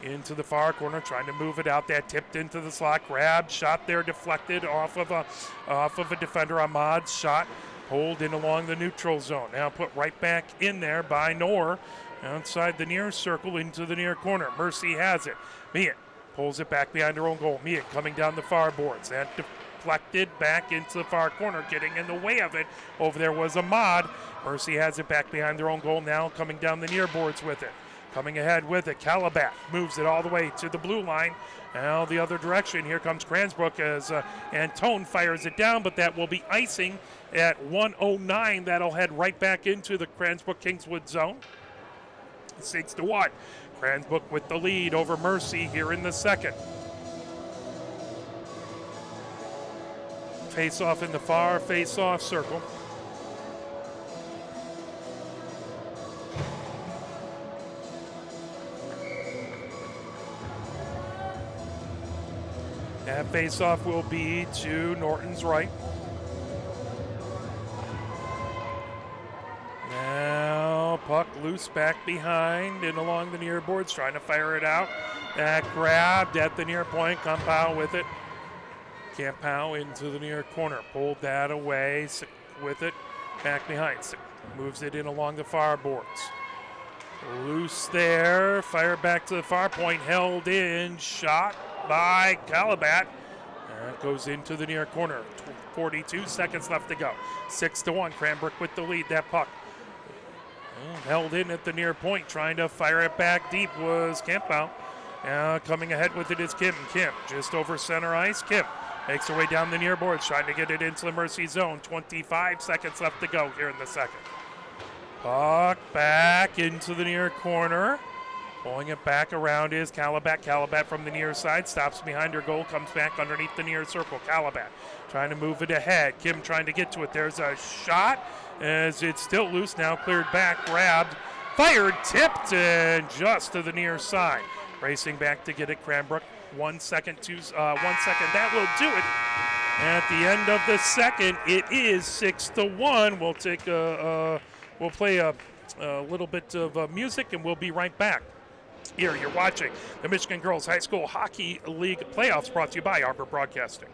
into the far corner, trying to move it out. That tipped into the slot, grabbed, shot there, deflected off of a defender. Ahmad's shot pulled in along the neutral zone. Now put right back in there by Knorr outside the near circle into the near corner. Mercy has it. Meehan pulls it back behind her own goal. Meehan coming down the far boards. That deflected back into the far corner, getting in the way of it. Over there was Ahmad. Mercy has it back behind their own goal now, coming down the near boards with it. Coming ahead with it, Calabat moves it all the way to the blue line. Now the other direction, here comes Cranbrook as Antone fires it down, but that will be icing at 1:09. That'll head right back into the Cranbrook Kingswood zone. 6-1. Cranbrook with the lead over Mercy here in the second. Face-off in the far face-off circle. That face-off will be to Norton's right. Now puck loose back behind and along the near boards, trying to fire it out. That grabbed at the near point. Campow with it. Campow into the near corner. Pulled that away with it. Back behind. Moves it in along the far boards. Loose there. Fire back to the far point. Held in. Shot by Calabat. That goes into the near corner. 42 seconds left to go. 6-1. Cranbrook with the lead. That puck held in at the near point, trying to fire it back deep was Campow. Coming ahead with it is Kim. Kim just over center ice. Kim makes her way down the near boards, trying to get it into the Mercy zone. 25 seconds left to go here in the second. Puck back into the near corner. Pulling it back around is Calabat. Calabat from the near side, stops behind her goal, comes back underneath the near circle. Calabat trying to move it ahead. Kim trying to get to it. There's a shot as it's still loose now, cleared back, grabbed, fired, tipped, and just to the near side. Racing back to get it, Cranbrook. 1 second. That will do it. At the end of the second, it is 6-1. We'll take we'll play a little bit of music, and we'll be right back. Here, you're watching the Michigan Girls High School Hockey League playoffs, brought to you by Arbor Broadcasting.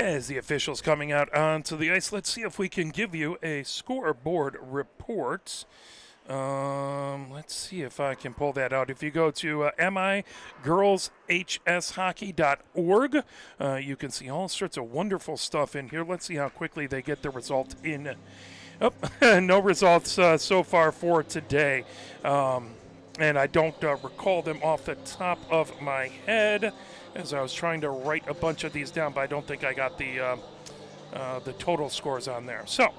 As the officials coming out onto the ice, let's see if we can give you a scoreboard report. Let's see if I can pull that out. If you go to MIGirlsHSHockey.org, you can see all sorts of wonderful stuff in here. Let's see how quickly they get the result in. Oh, no results so far for today. And I don't recall them off the top of my head, as I was trying to write a bunch of these down, but I don't think I got the total scores on there. So,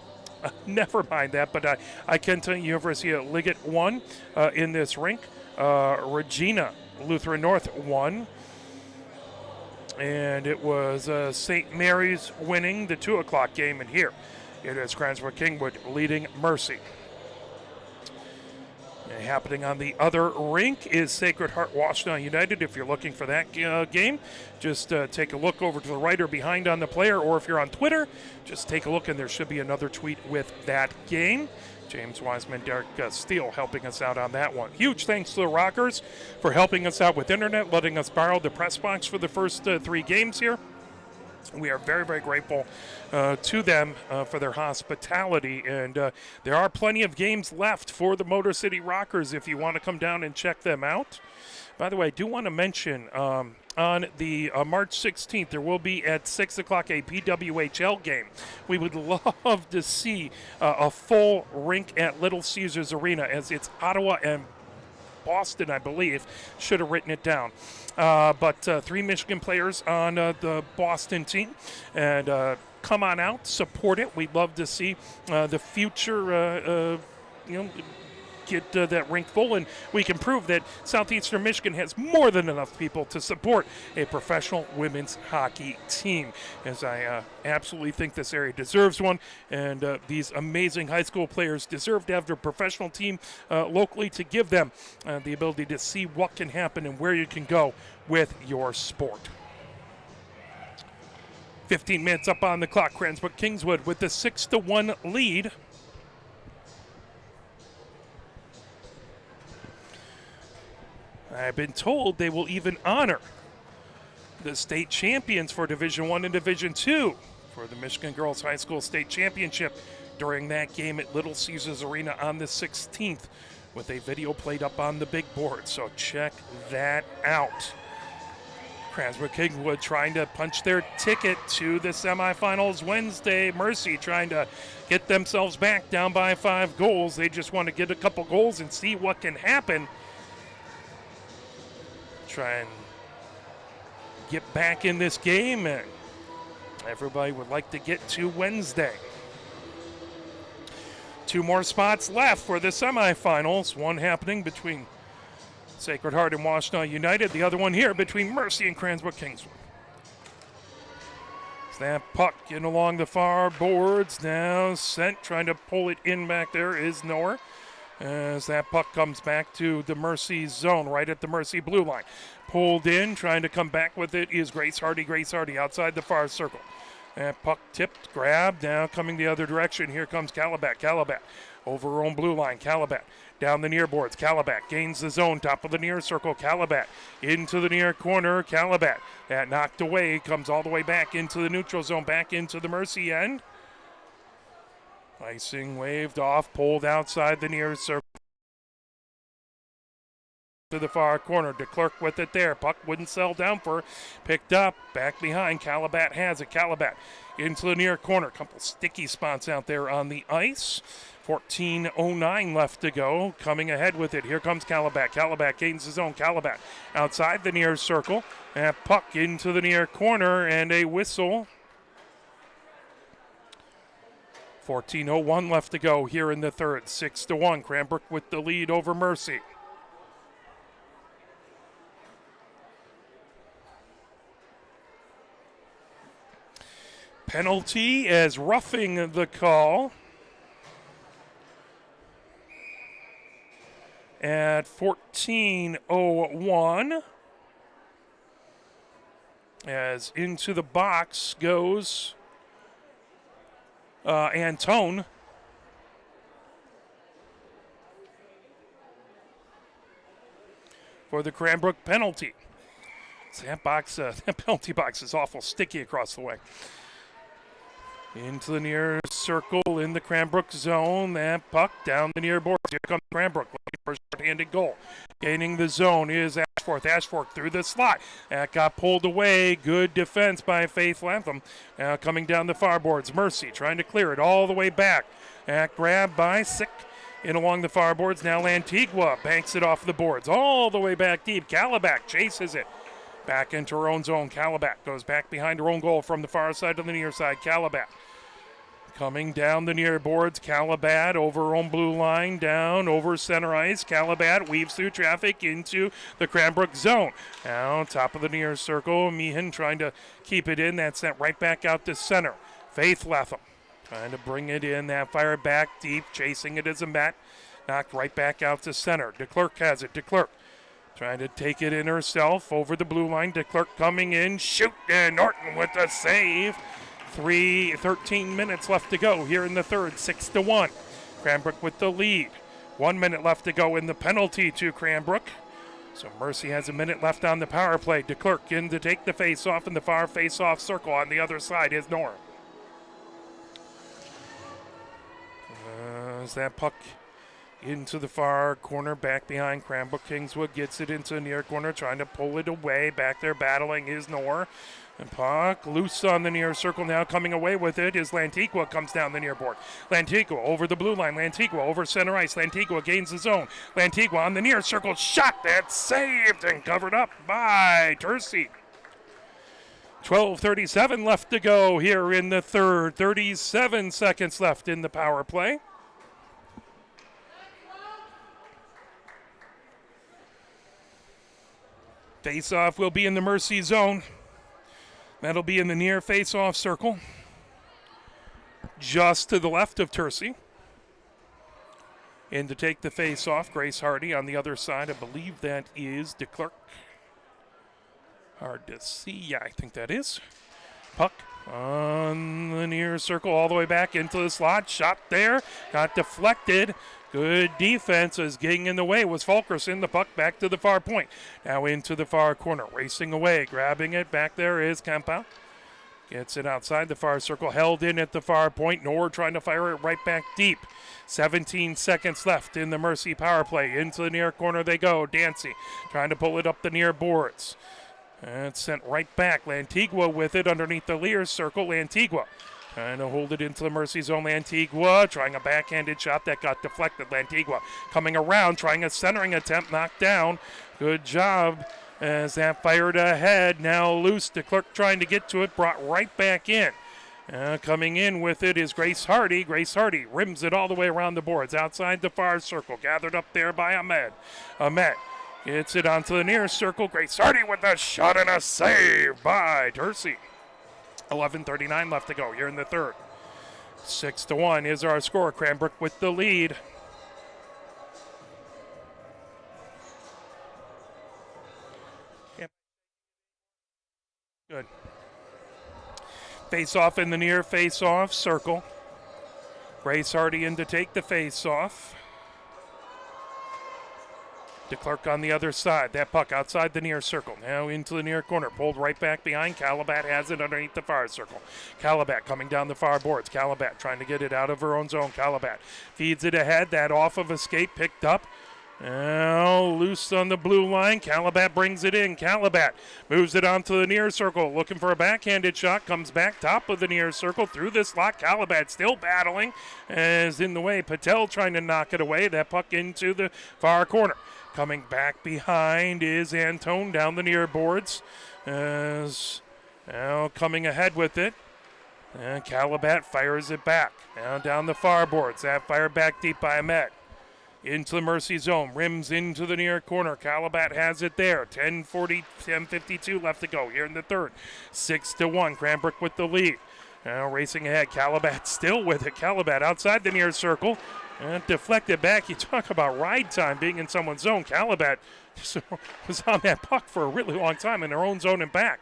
never mind that, but I can tell you University of Liggett won in this rink. Regina Lutheran North won. And it was St. Mary's winning the 2 o'clock game, and here it is Cranbrook Kingswood leading Mercy. Happening on the other rink is Sacred Heart Washtenaw United. If you're looking for that game, just take a look over to the right or behind on the player, or if you're on Twitter, just take a look and there should be another tweet with that game. James Wiseman, Derek Steele helping us out on that one. Huge thanks to the Rockers for helping us out with internet, letting us borrow the press box for the first 3 games here. We are very, very grateful to them for their hospitality, and there are plenty of games left for the Motor City Rockers if you want to come down and check them out. By the way, I do want to mention on the March 16th, there will be at 6 o'clock a PWHL game. We would love to see a full rink at Little Caesars Arena, as it's Ottawa and Boston, I believe. Should have written it down. But 3 Michigan players on the Boston team. And come on out, support it. We'd love to see the future, get that rink full, and we can prove that Southeastern Michigan has more than enough people to support a professional women's hockey team, as I absolutely think this area deserves one, and these amazing high school players deserve to have their professional team locally to give them the ability to see what can happen and where you can go with your sport. 15 minutes up on the clock. Cranbrook Kingswood with the 6-1 lead. I've been told they will even honor the state champions for Division I and Division II for the Michigan Girls High School State Championship during that game at Little Caesars Arena on the 16th, with a video played up on the big board. So check that out. Cranbrook Kingswood trying to punch their ticket to the semifinals Wednesday. Mercy trying to get themselves back down by 5 goals. They just want to get a couple goals and see what can happen. Try and get back in this game, and everybody would like to get to Wednesday. 2 more spots left for the semifinals. One happening between Sacred Heart and Washtenaw United. The other one here between Mercy and Cranbrook Kingswood. That puck in along the far boards. Now sent, trying to pull it in back there is nowhere, as that puck comes back to the Mercy zone, right at the Mercy blue line. Pulled in, trying to come back with it is Grace Hardy. Grace Hardy outside the far circle. That puck tipped, grabbed, now coming the other direction. Here comes Calabat. Calabat over her own blue line. Calabat down the near boards. Calabat gains the zone, top of the near circle. Calabat into the near corner. Calabat, that knocked away, comes all the way back into the neutral zone, back into the Mercy end. Icing waved off, pulled outside the near circle to the far corner. DeClerc with it there. Puck wouldn't settle down for her. Picked up, back behind. Calabat has it. Calabat into the near corner. Couple sticky spots out there on the ice. 14:09 left to go. Coming ahead with it. Here comes Calabat. Calabat gains his own. Calabat outside the near circle. That puck into the near corner, and a whistle. 14:01 left to go here in the third. 6-1. Cranbrook with the lead over Mercy. Penalty as roughing the call at 14:01. As into the box goes Antone. For the Cranbrook penalty. So that penalty box is awful sticky across the way. Into the near circle in the Cranbrook zone. That puck down the near boards. Here comes Cranbrook looking for a short-handed goal. Gaining the zone is Ashforth. Ashforth through the slot. That got pulled away. Good defense by Faith Latham. Now coming down the far boards. Mercy trying to clear it all the way back. That grab by Sick. In along the far boards. Now Lantigua banks it off the boards. All the way back deep. Calabat chases it. Back into her own zone. Calabat goes back behind her own goal from the far side to the near side. Calabat coming down the near boards. Calabat over her own blue line. Down over center ice. Calabat weaves through traffic into the Cranbrook zone. Now top of the near circle. Meehan trying to keep it in. That's sent right back out to center. Faith Latham trying to bring it in. That fire back deep. Chasing it as a mat. Knocked right back out to center. DeClerc has it. DeClerc trying to take it in herself over the blue line. DeClerc coming in. Shoot. And Norton with the save. 13 minutes left to go here in the third. 6-1. Cranbrook with the lead. 1 minute left to go in the penalty to Cranbrook. So Mercy has a minute left on the power play. DeClerc in to take the face-off in the far face-off circle. On the other side is Norm. As that puck into the far corner, back behind Cranbrook Kingswood, gets it into the near corner, trying to pull it away. Back there battling is Nor. And puck loose on the near circle now. Coming away with it is Lantigua, comes down the near board. Lantigua over the blue line. Lantigua over center ice. Lantigua gains the zone. Lantigua on the near circle. Shot that's saved and covered up by Tercey. 12:37 left to go here in the third. 37 seconds left in the power play. Face-off will be in the Mercy zone. That'll be in the near face-off circle. Just to the left of Tercey. And to take the face-off, Grace Hardy on the other side. I believe that is DeClerc. Hard to see. Yeah, I think that is. Puck on the near circle all the way back into the slot. Shot there. Got deflected. Good defense as getting in the way was Fulkerson. The puck back to the far point. Now into the far corner. Racing away. Grabbing it. Back there is Campa. Gets it outside the far circle. Held in at the far point. Nor trying to fire it right back deep. 17 seconds left in the Mercy power play. Into the near corner they go. Dancy trying to pull it up the near boards. And it's sent right back. Lantigua with it underneath the Lear circle. Lantigua trying to hold it into the Mercy zone. Lantigua trying a backhanded shot that got deflected. Lantigua coming around, trying a centering attempt, knocked down. Good job as that fired ahead. Now loose. DeClerc trying to get to it, brought right back in. Coming in with it is Grace Hardy. Grace Hardy rims it all the way around the boards. Outside the far circle. Gathered up there by Ahmed. Ahmed gets it onto the near circle. Grace Hardy with a shot and a save by Tercey. 11:39 left to go here in the third. 6-1 is our score. Cranbrook with the lead. Yep. Good. Face-off in the near face-off circle. Grace Hardy in to take the face-off. DeClerc on the other side. That puck outside the near circle. Now into the near corner. Pulled right back behind. Calabat has it underneath the far circle. Calabat coming down the far boards. Calabat trying to get it out of her own zone. Calabat feeds it ahead. That off of escape picked up. Now loose on the blue line. Calabat brings it in. Calabat moves it onto the near circle. Looking for a backhanded shot. Comes back top of the near circle through the slot. Calabat still battling. As in the way. Patel trying to knock it away. That puck into the far corner. Coming back behind is Antone down the near boards. As now coming ahead with it. And Calabat fires it back. Now down the far boards. That fire back deep by Ahmed. Into the Mercy zone. Rims into the near corner. Calabat has it there. 10:52 left to go here in the third. 6-1. Cranbrook with the lead. Now racing ahead. Calabat still with it. Calabat outside the near circle. And deflected back. You talk about ride time being in someone's zone. Calabat was on that puck for a really long time in their own zone and back.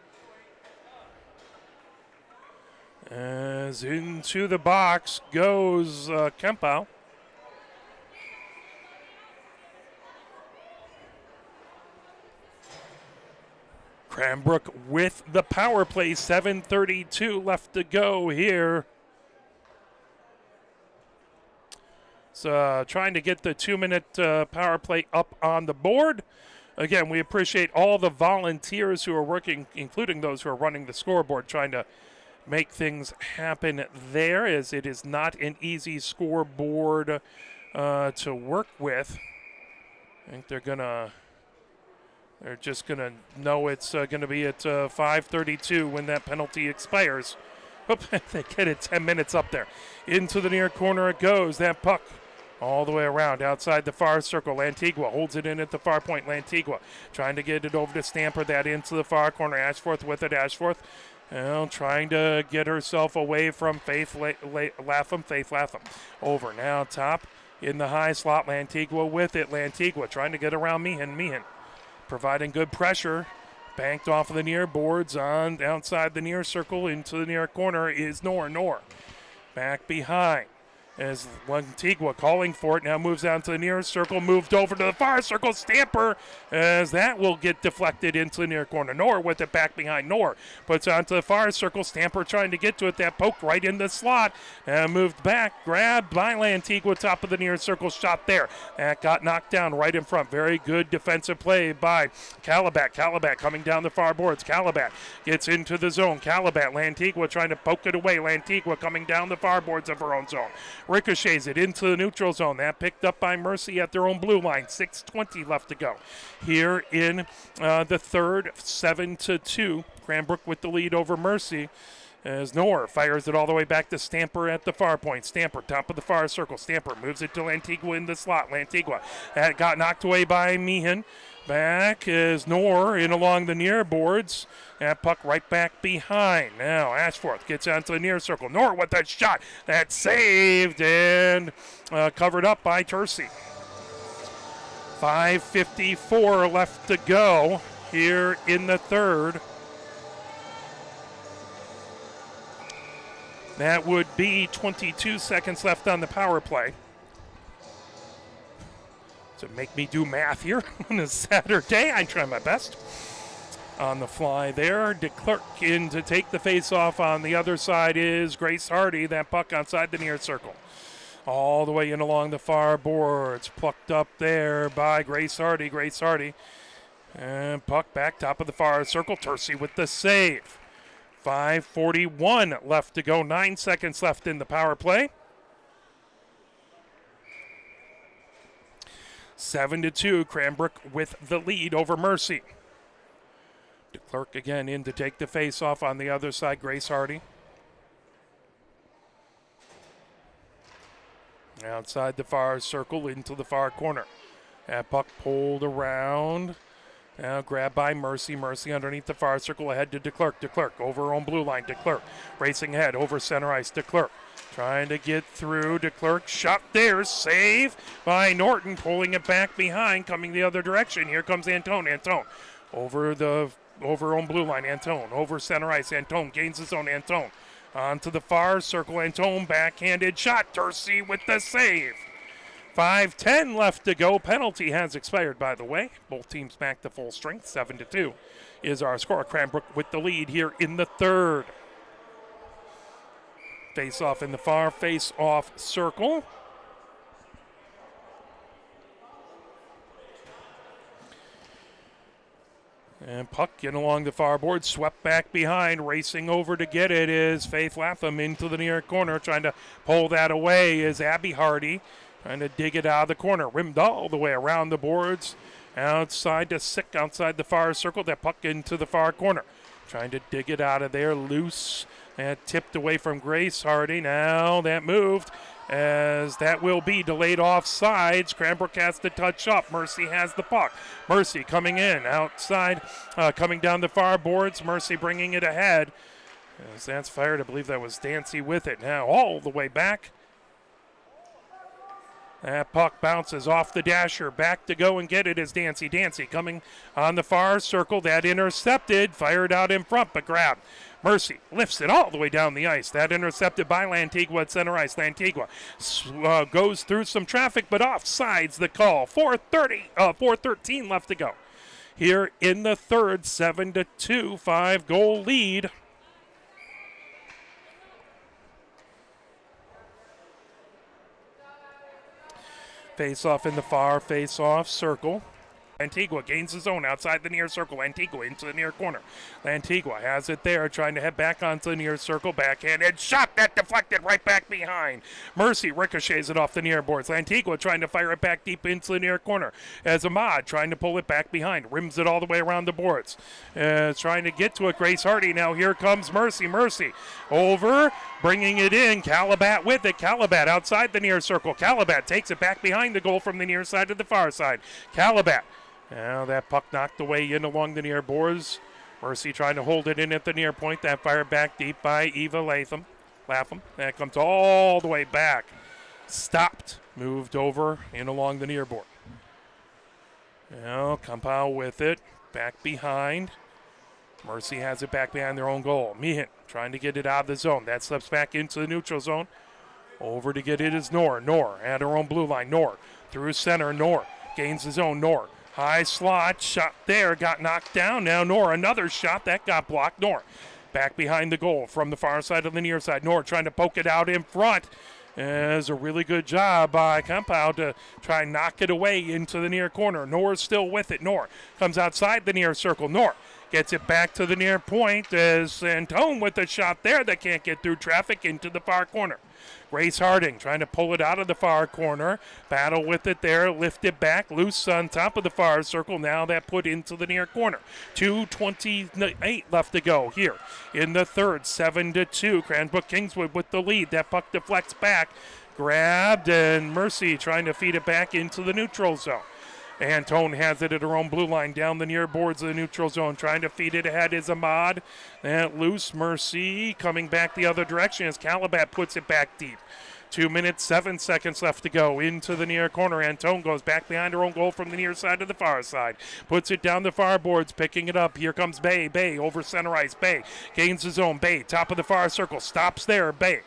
As into the box goes Kempow. Cranbrook with the power play, 7:32 left to go here. So trying to get the 2-minute power play up on the board. Again, we appreciate all the volunteers who are working, including those who are running the scoreboard, trying to make things happen there, as it is not an easy scoreboard to work with. I think they're just gonna know it's gonna be at 5:32 when that penalty expires. Hope they get it 10 minutes up there. Into the near corner it goes. That puck all the way around outside the far circle. Lantigua holds it in at the far point. Lantigua trying to get it over to Stamper. That into the far corner. Ashforth with it. Ashforth trying to get herself away from Faith Latham. Faith Latham over now top in the high slot. Lantigua with it. Lantigua trying to get around Meehan. Meehan providing good pressure. Banked off of the near boards on outside the near circle into the near corner is Nor. Back behind as Lantigua calling for it. Now moves down to the near circle. Moved over to the far circle. Stamper as that will get deflected into the near corner. Nor with it back behind. Nor puts onto the far circle. Stamper trying to get to it. That poked right in the slot. And moved back. Grabbed by Lantigua. Top of the near circle. Shot there. That got knocked down right in front. Very good defensive play by Calabat. Calabat coming down the far boards. Calabat gets into the zone. Calabat. Lantigua trying to poke it away. Lantigua coming down the far boards of her own zone. Ricochets it into the neutral zone. That picked up by Mercy at their own blue line. 6:20 left to go here in the third. 7-2. Cranbrook with the lead over Mercy. As Nor fires it all the way back to Stamper at the far point. Stamper, top of the far circle. Stamper moves it to Lantigua in the slot. Lantigua that got knocked away by Meehan. Back is Nor in along the near boards. That puck right back behind. Now Ashforth gets onto the near circle. Nor with that shot. That's saved and covered up by Tercey. 5:54 left to go here in the third. That would be 22 seconds left on the power play. So make me do math here on a Saturday. I try my best. On the fly there, DeClerc in to take the face-off. On the other side is Grace Hardy. That puck outside the near circle. All the way in along the far boards. Plucked up there by Grace Hardy. Grace Hardy. And puck back top of the far circle. Tercey with the save. 5:41 left to go. 9 seconds left in the power play. 7-2, Cranbrook with the lead over Mercy. DeClerc again in to take the face-off on the other side. Grace Hardy. Outside the far circle into the far corner. That puck pulled around. Now grabbed by Mercy. Mercy underneath the far circle ahead to DeClerc. DeClerc over her own blue line. DeClerc racing ahead over center ice. DeClerc trying to get through. DeClerc shot there. Save by Norton. Pulling it back behind. Coming the other direction. Here comes Antone. Antone over her own blue line. Antone over center ice. Antone gains his own. Antone onto the far circle. Antone backhanded shot. Tercey with the save. 5:10 left to go. Penalty has expired, by the way. Both teams back to full strength. 7-2 is our score. Cranbrook with the lead here in the third. Face-off in the far face-off circle. And puck in along the far board, swept back behind, racing over to get it is Faith Latham into the near corner. Trying to pull that away is Abby Hardy. Trying to dig it out of the corner. Rimmed all the way around the boards. Outside to Sick, outside the far circle. That puck into the far corner. Trying to dig it out of there. Loose. And tipped away from Grace Hardy. Now that moved as that will be delayed offsides. Cranbrook has to touch up. Mercy has the puck. Mercy coming in. Outside. Coming down the far boards. Mercy bringing it ahead. As that's fired, I believe that was Dancy with it. Now all the way back. That puck bounces off the dasher. Back to go and get it is Dancy. Dancy coming on the far circle. That intercepted. Fired out in front, but grabbed Mercy lifts it all the way down the ice. That intercepted by Lantigua at center ice. Lantigua goes through some traffic, but offsides the call. 4:13 left to go. Here in the third, 7-2, 5-goal lead. Face-off in the far face-off circle. Lantigua gains his own outside the near circle. Lantigua into the near corner. Lantigua has it there, trying to head back onto the near circle. Backhanded shot that deflected right back behind. Mercy ricochets it off the near boards. Lantigua trying to fire it back deep into the near corner. As Ahmad trying to pull it back behind. Rims it all the way around the boards. Trying to get to it. Grace Hardy. Now here comes Mercy. Mercy over, bringing it in. Calabat with it. Calabat outside the near circle. Calabat takes it back behind the goal from the near side to the far side. Calabat. Now that puck knocked away in along the near boards. Mercy trying to hold it in at the near point. That fired back deep by Eva Latham. That comes all the way back. Stopped. Moved over in along the near board. Now Kampau with it. Back behind. Mercy has it back behind their own goal. Meehan trying to get it out of the zone. That slips back into the neutral zone. Over to get it is Knorr. Knorr at her own blue line. Knorr through center. Knorr gains his own. Knorr. High slot, shot there, got knocked down. Now Knorr, another shot, that got blocked. Knorr back behind the goal from the far side of the near side. Knorr trying to poke it out in front. It's a really good job by Kampau to try and knock it away into the near corner. Knorr's still with it. Knorr comes outside the near circle. Knorr gets it back to the near point as Antone with a shot there that can't get through traffic into the far corner. Grace Harding trying to pull it out of the far corner. Battle with it there. Lift it back. Loose on top of the far circle. Now that put into the near corner. 2:28 left to go here in the third. 7-2. Cranbrook Kingswood with the lead. That puck deflects back. Grabbed, and Mercy trying to feed it back into the neutral zone. Antone has it at her own blue line down the near boards of the neutral zone. Trying to feed it ahead is Ahmad. And loose. Mercy coming back the other direction as Calabat puts it back deep. 2 minutes, 7 seconds left to go into the near corner. Antone goes back behind her own goal from the near side to the far side. Puts it down the far boards, picking it up. Here comes Bay. Bay over center ice. Bay gains his own. Bay top of the far circle. Stops there. Bay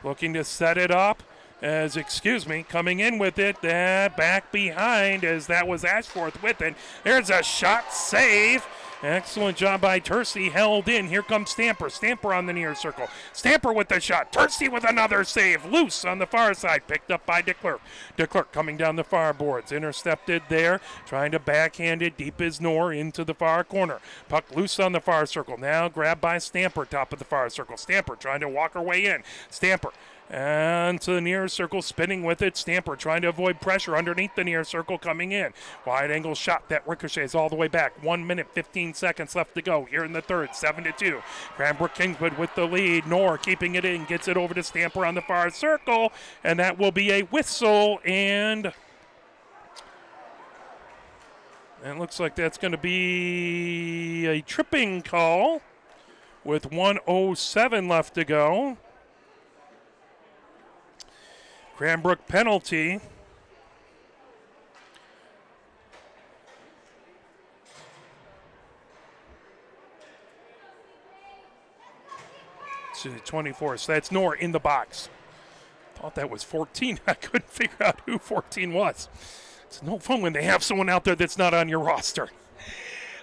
looking to set it up. Coming in with it, back behind as that was Ashforth with it. There's a shot, save. Excellent job by Tercey, held in. Here comes Stamper. Stamper on the near circle. Stamper with the shot. Tercey with another save. Loose on the far side, picked up by DeClerc. DeClerc coming down the far boards. Intercepted there, trying to backhand it deep as Knorr into the far corner. Puck loose on the far circle. Now grabbed by Stamper, top of the far circle. Stamper trying to walk her way in. Stamper. And to the near circle, spinning with it. Stamper trying to avoid pressure underneath the near circle, coming in. Wide angle shot that ricochets all the way back. 1 minute, 15 seconds left to go here in the third. 7-2. Cranbrook Kingswood with the lead. Knorr keeping it in, gets it over to Stamper on the far circle, and that will be a whistle, and it looks like that's going to be a tripping call with 1:07 left to go. Cranbrook penalty. So 24, so that's Knorr in the box. Thought that was 14. I couldn't figure out who 14 was. It's no fun when they have someone out there that's not on your roster.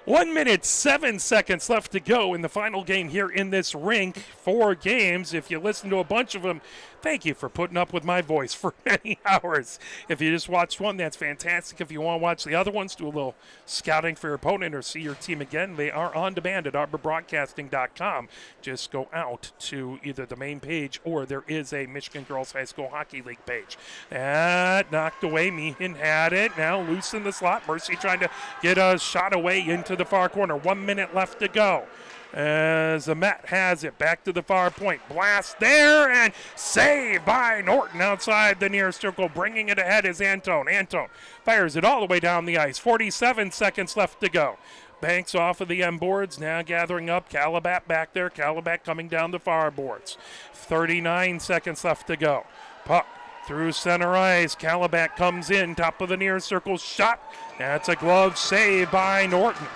1 minute, 7 seconds left to go in the final game here in this rink. 4 games. If you listen to a bunch of them, thank you for putting up with my voice for many hours. If you just watched one, that's fantastic. If you want to watch the other ones, do a little scouting for your opponent or see your team again. They are on demand at arborbroadcasting.com. Just go out to either the main page or there is a Michigan Girls High School Hockey League page. That knocked away. Meehan had it. Now loose in the slot. Mercy trying to get a shot away into the far corner. 1 minute left to go. As Matt has it back to the far point. Blast there and save by Norton outside the near circle. Bringing it ahead is Antone. Antone fires it all the way down the ice. 47 seconds left to go. Banks off of the end boards. Now gathering up. Calabat back there. Calabat coming down the far boards. 39 seconds left to go. Puck through center ice. Calabat comes in. Top of the near circle. Shot. That's a glove save by Norton.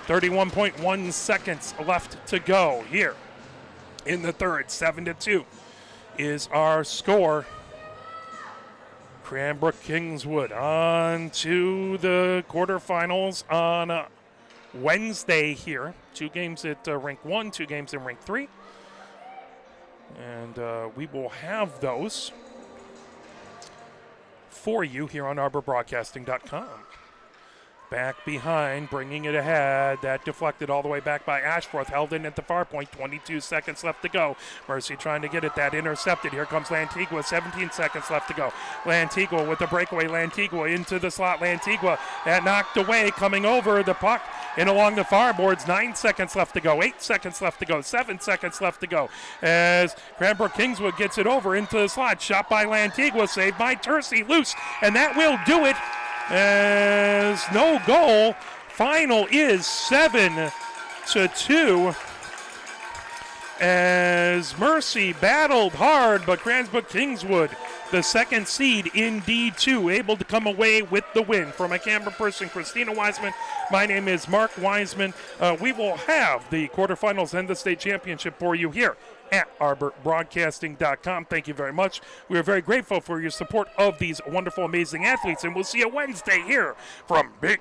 31.1 seconds left to go here in the third. 7-2 is our score. Cranbrook Kingswood on to the quarterfinals on Wednesday here. 2 games at rank 1, 2 games in rank 3. And we will have those for you here on ArborBroadcasting.com. Back behind, bringing it ahead. That deflected all the way back by Ashforth. Held in at the far point. 22 seconds left to go. Mercy trying to get it. That intercepted. Here comes Lantigua. 17 seconds left to go. Lantigua with the breakaway. Lantigua into the slot. Lantigua that knocked away. Coming over the puck and along the far boards. 9 seconds left to go. 8 seconds left to go. 7 seconds left to go. As Cranbrook Kingswood gets it over into the slot. Shot by Lantigua. Saved by Tercey. Loose. And that will do it. As no goal, final is 7-2. As Mercy battled hard, but Cranbrook Kingswood, the second seed in D2, able to come away with the win. For my camera person, Christina Wiseman, my name is Mark Wiseman. We will have the quarterfinals and the state championship for you here at ArborBroadcasting.com. Thank you very much. We are very grateful for your support of these wonderful, amazing athletes, and we'll see you Wednesday here from Big